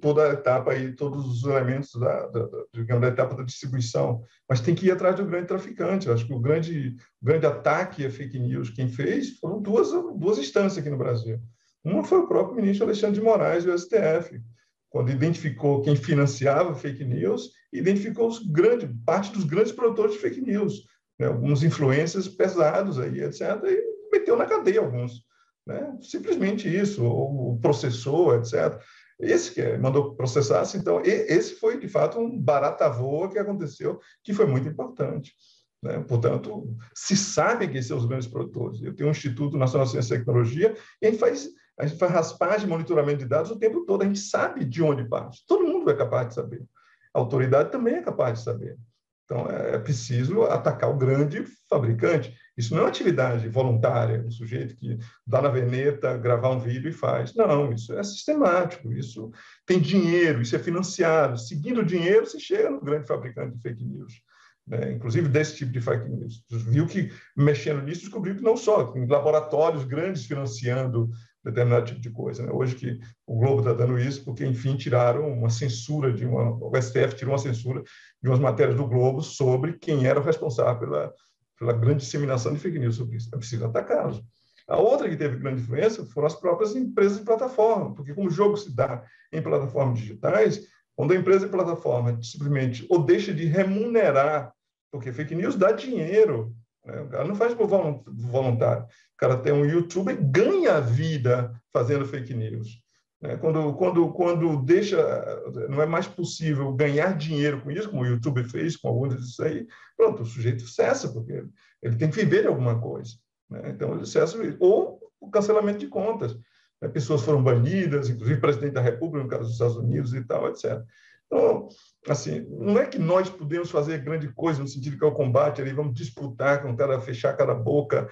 toda a etapa, aí, todos os elementos digamos, da etapa da distribuição, mas tem que ir atrás do grande traficante. Eu acho que o grande ataque a fake news, quem fez, foram duas instâncias aqui no Brasil. Uma foi o próprio ministro Alexandre de Moraes, do STF, quando identificou quem financiava fake news, identificou parte dos grandes produtores de fake news, né, alguns influencers pesados aí, etc., e meteu na cadeia alguns, né? Simplesmente isso, ou processou, etc. Esse que mandou processasse, então, esse foi, de fato, um barata-voa que aconteceu, que foi muito importante, né? Portanto, se sabe quem são os grandes produtores. Eu tenho um Instituto Nacional de Ciência e Tecnologia e a gente faz raspagem, monitoramento de dados o tempo todo, a gente sabe de onde parte. Todo mundo é capaz de saber. A autoridade também é capaz de saber. Então, é preciso atacar o grande fabricante. Isso não é uma atividade voluntária, um sujeito que dá na veneta, gravar um vídeo e faz. Não, isso é sistemático, isso tem dinheiro, isso é financiado. Seguindo o dinheiro, se chega no grande fabricante de fake news, né? Inclusive desse tipo de fake news. Viu que, mexendo nisso, descobriu que não só, tem laboratórios grandes financiando determinado tipo de coisa, né? Hoje que o Globo está dando isso, porque, enfim, tiraram uma censura o STF tirou uma censura de umas matérias do Globo sobre quem era o responsável pela grande disseminação de fake news sobre isso. É preciso atacá-los. A outra que teve grande influência foram as próprias empresas de plataforma, porque como o jogo se dá em plataformas digitais, quando a empresa de plataforma simplesmente ou deixa de remunerar, porque fake news dá dinheiro, né? O cara não faz por voluntário. O cara tem um YouTube e ganha a vida fazendo fake news, né? Quando deixa, não é mais possível ganhar dinheiro com isso, como o YouTube fez com alguns disso aí, pronto, o sujeito cessa, porque ele tem que viver de alguma coisa, né? Então, ele cessa, ou o cancelamento de contas, né? Pessoas foram banidas, inclusive o presidente da República, no caso dos Estados Unidos e tal, etc. Então, assim, não é que nós podemos fazer grande coisa no sentido que é o combate, ali vamos disputar com o cara, fechar cada boca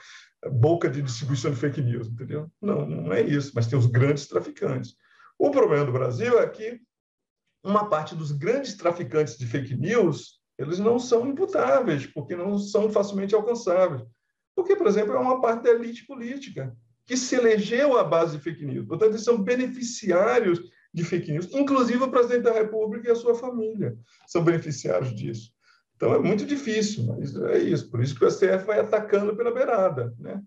de distribuição de fake news, entendeu? Não, não é isso, mas tem os grandes traficantes. O problema do Brasil é que uma parte dos grandes traficantes de fake news, eles não são imputáveis, porque não são facilmente alcançáveis. Porque, por exemplo, é uma parte da elite política que se elegeu à base de fake news. Portanto, eles são beneficiários de fake news, inclusive o presidente da República e a sua família são beneficiários disso. Então, é muito difícil, mas é isso. Por isso que o STF vai atacando pela beirada, né?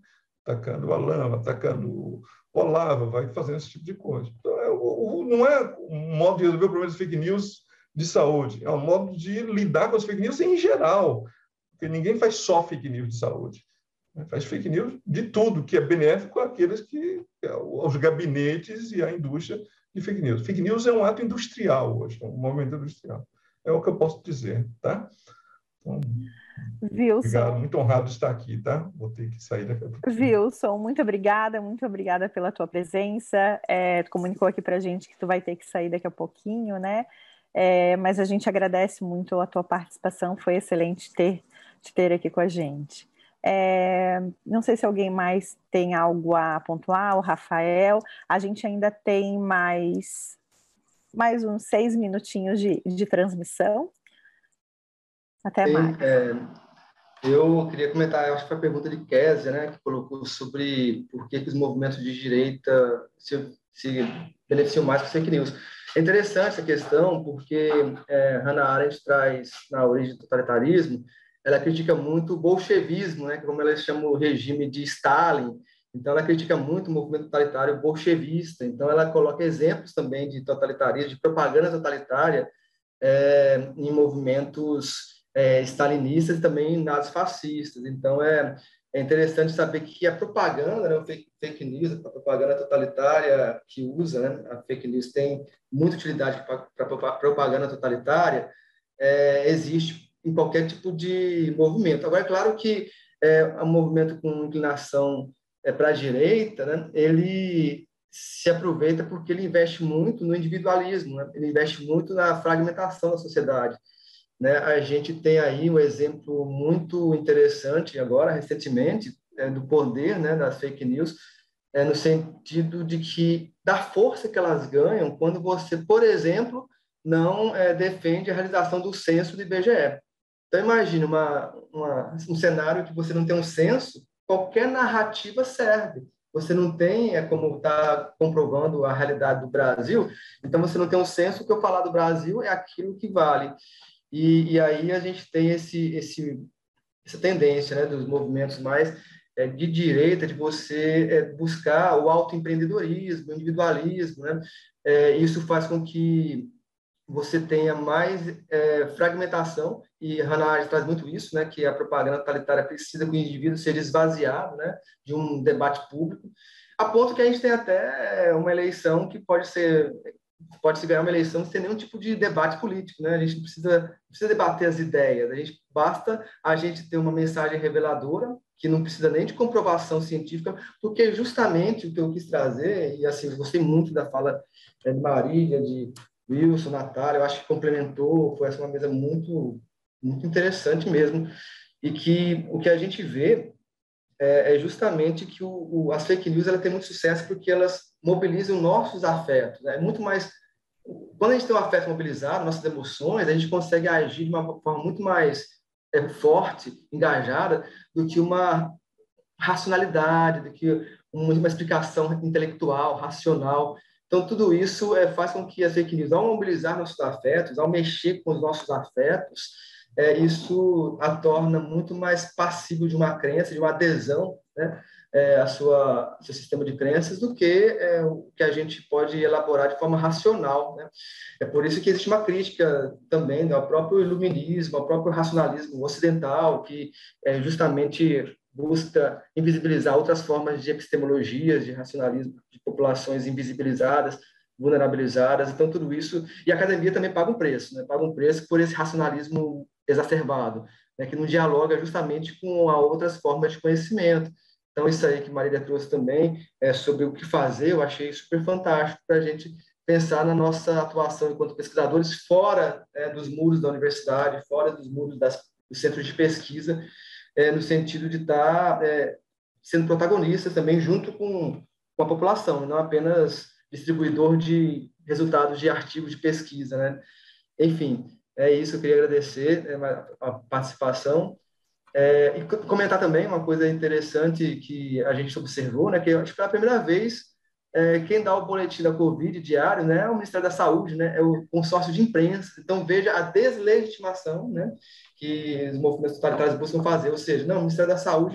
Atacando o Alan, atacando o Olavo, vai fazendo esse tipo de coisa. Então, não é um modo de resolver o problema das fake news de saúde, é um modo de lidar com as fake news em geral, porque ninguém faz só fake news de saúde. Faz fake news de tudo que é benéfico àqueles aos gabinetes e à indústria de fake news. Fake news é um ato industrial hoje, é um movimento industrial. É o que eu posso dizer, tá? Então, Wilson, obrigado, muito honrado de estar aqui, tá? Vou ter que sair daqui a pouco. Wilson, muito obrigada pela tua presença. Tu comunicou aqui para a gente que tu vai ter que sair daqui a pouquinho, né? Mas a gente agradece muito a tua participação, foi excelente te ter aqui com a gente. Não sei se alguém mais tem algo a pontuar, o Rafael. A gente ainda tem mais uns 6 minutinhos de transmissão. Até mais. Eu queria comentar, eu acho que foi a pergunta de Kézia, né, que colocou sobre por que os movimentos de direita se beneficiam mais com fake news. É interessante essa questão, porque Hannah Arendt traz, na origem do totalitarismo, ela critica muito o bolchevismo, né, como ela chama o regime de Stalin. Então, ela critica muito o movimento totalitário bolchevista. Então, ela coloca exemplos também de totalitarismo, de propaganda totalitária em movimentos stalinistas e também nazifascistas. Então, é interessante saber que a propaganda, né, o fake news, a propaganda totalitária que usa, né, a fake news tem muita utilidade para propaganda totalitária, existe em qualquer tipo de movimento. Agora, é claro que um movimento com inclinação para a direita, né, ele se aproveita porque ele investe muito no individualismo, né? Ele investe muito na fragmentação da sociedade, né? A gente tem aí um exemplo muito interessante agora, recentemente, do poder, né, das fake news, no sentido de que da força que elas ganham quando você, por exemplo, não defende a realização do censo do IBGE. Então, imagine um cenário que você não tem um censo, qualquer narrativa serve. Você não tem, como está comprovando a realidade do Brasil, então você não tem um censo, o que eu falar do Brasil é aquilo que vale. E aí a gente tem essa tendência, né, dos movimentos mais de direita, de você buscar o autoempreendedorismo, o individualismo, né? Isso faz com que você tenha mais fragmentação, e Hannah Arendt traz muito isso, né, que a propaganda totalitária precisa que o indivíduo seja esvaziado, né, de um debate público, a ponto que a gente tem até uma eleição que pode-se ganhar uma eleição sem nenhum tipo de debate político, né? A gente não precisa debater as ideias, basta a gente ter uma mensagem reveladora, que não precisa nem de comprovação científica, porque justamente o que eu quis trazer, e assim, eu gostei muito da fala de Marília, de Wilson, Natália, eu acho que complementou, foi uma mesa muito, muito interessante mesmo, e que o que a gente vê é justamente que as fake news ela tem muito sucesso porque elas mobilizam nossos afetos. Né? Muito mais, quando a gente tem um afeto mobilizado, nossas emoções, a gente consegue agir de uma forma muito mais forte, engajada, do que uma racionalidade, do que uma explicação intelectual, racional. Então, tudo isso faz com que as fake news, ao mobilizar nossos afetos, ao mexer com os nossos afetos, isso a torna muito mais passível de uma crença, de uma adesão, né, ao seu sistema de crenças, do que o que a gente pode elaborar de forma racional. Né? É por isso que existe uma crítica também, né, ao próprio iluminismo, ao próprio racionalismo ocidental, que justamente busca invisibilizar outras formas de epistemologias, de racionalismo, de populações invisibilizadas, vulnerabilizadas. Então, tudo isso... E a academia também paga um preço, né? Paga um preço por esse racionalismo exacerbado, né? Que não dialoga justamente com outras formas de conhecimento. Então, isso aí que Marília trouxe também, sobre o que fazer, eu achei super fantástico para a gente pensar na nossa atuação enquanto pesquisadores fora dos muros da universidade, fora dos muros dos centros de pesquisa, no sentido de estar sendo protagonistas também junto com a população, não apenas distribuidor de resultados de artigos de pesquisa, né? Enfim, é isso, eu queria agradecer a participação e comentar também uma coisa interessante que a gente observou, né, que acho que pela primeira vez quem dá o boletim da Covid diário, né, é o Ministério da Saúde, né, é o consórcio de imprensa. Então, veja a deslegitimação, né, que os movimentos totalitários buscam fazer. Ou seja, não, o Ministério da Saúde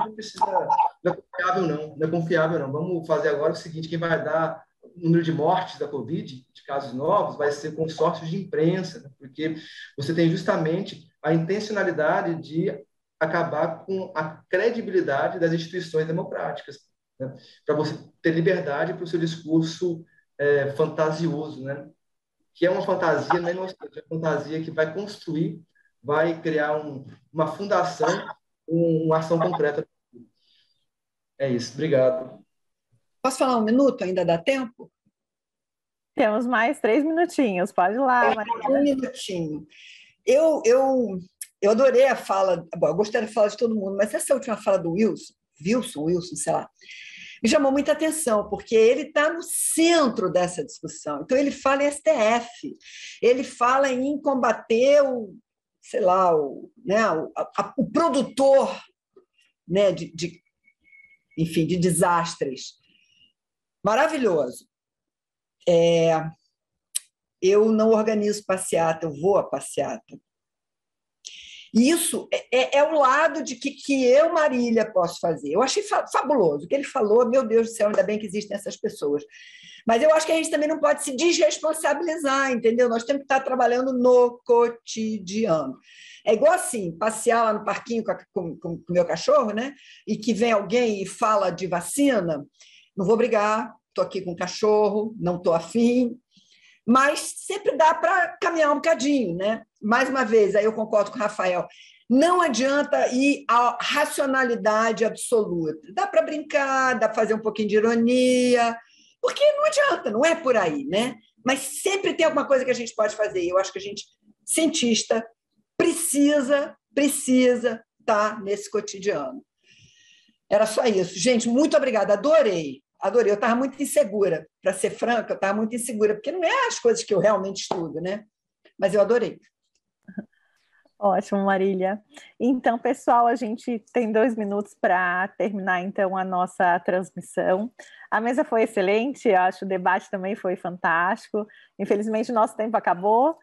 não é confiável, não. Não é confiável, não. Vamos fazer agora o seguinte, quem vai dar o número de mortes da Covid, de casos novos, vai ser consórcio de imprensa, né, porque você tem justamente a intencionalidade de acabar com a credibilidade das instituições democráticas, né? Para você ter liberdade para o seu discurso fantasioso, né? Que é uma fantasia, não é uma fantasia que vai construir, vai criar uma fundação, uma ação concreta. É isso, obrigado. Posso falar um minuto? Ainda dá tempo? Temos mais 3 minutinhos, pode ir lá, Maria. Um minutinho. Eu adorei a fala, bom, eu gostei da fala de todo mundo, mas essa última fala do Wilson, sei lá, me chamou muita atenção, porque ele está no centro dessa discussão. Então, ele fala em STF, ele fala em combater sei lá, o produtor, né, enfim, de desastres. Maravilhoso. Eu não organizo passeata, eu vou a passeata. E isso é o lado de que eu, Marília, posso fazer. Eu achei fabuloso o que ele falou, meu Deus do céu, ainda bem que existem essas pessoas. Mas eu acho que a gente também não pode se desresponsabilizar, entendeu? Nós temos que estar trabalhando no cotidiano. É igual assim, passear lá no parquinho com o meu cachorro, né? E que vem alguém e fala de vacina, não vou brigar, estou aqui com o cachorro, não estou afim, mas sempre dá para caminhar um bocadinho, né? Mais uma vez, aí eu concordo com o Rafael, não adianta ir à racionalidade absoluta. Dá para brincar, dá para fazer um pouquinho de ironia, porque não adianta, não é por aí, né? Mas sempre tem alguma coisa que a gente pode fazer. Eu acho que a gente, cientista, precisa estar nesse cotidiano. Era só isso. Gente, muito obrigada, adorei. Eu estava muito insegura, para ser franca, eu estava muito insegura, porque não é as coisas que eu realmente estudo, né? Mas eu adorei. Ótimo, Marília. Então, pessoal, a gente tem 2 minutos para terminar, então, a nossa transmissão. A mesa foi excelente, acho que o debate também foi fantástico. Infelizmente, o nosso tempo acabou,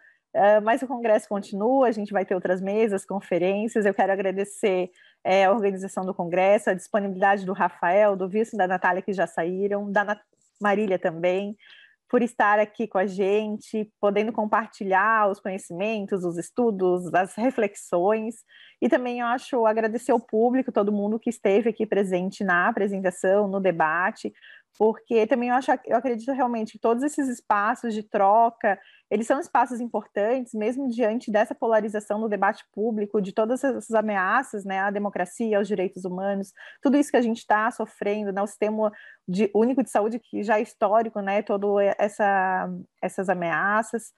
mas o Congresso continua, a gente vai ter outras mesas, conferências. Eu quero agradecer a organização do Congresso, a disponibilidade do Rafael, do Wilson e da Natália, que já saíram, da Marília também. por estar aqui com a gente, podendo compartilhar os conhecimentos, os estudos, as reflexões. E também eu acho agradecer ao público, todo mundo que esteve aqui presente na apresentação, no debate, porque também eu acredito realmente que todos esses espaços de troca, eles são espaços importantes, mesmo diante dessa polarização no debate público, de todas essas ameaças, né, à democracia, aos direitos humanos, tudo isso que a gente está sofrendo, né, o sistema único de saúde, que já é histórico, né, todas essas ameaças,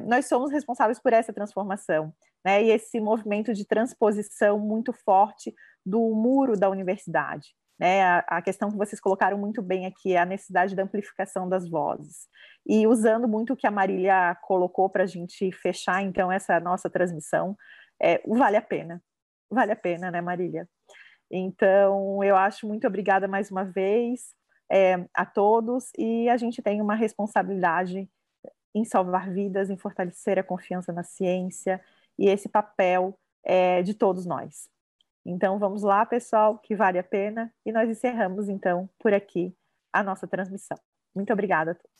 nós somos responsáveis por essa transformação, né, e esse movimento de transposição muito forte do muro da universidade. Né, a questão que vocês colocaram muito bem aqui é a necessidade da amplificação das vozes. E usando muito o que a Marília colocou para a gente fechar, então, essa nossa transmissão, vale a pena, né, Marília? Então, eu acho muito obrigada mais uma vez a todos, e a gente tem uma responsabilidade em salvar vidas, em fortalecer a confiança na ciência, e esse papel de todos nós. Então, vamos lá, pessoal, que vale a pena. E nós encerramos, então, por aqui a nossa transmissão. Muito obrigada a todos.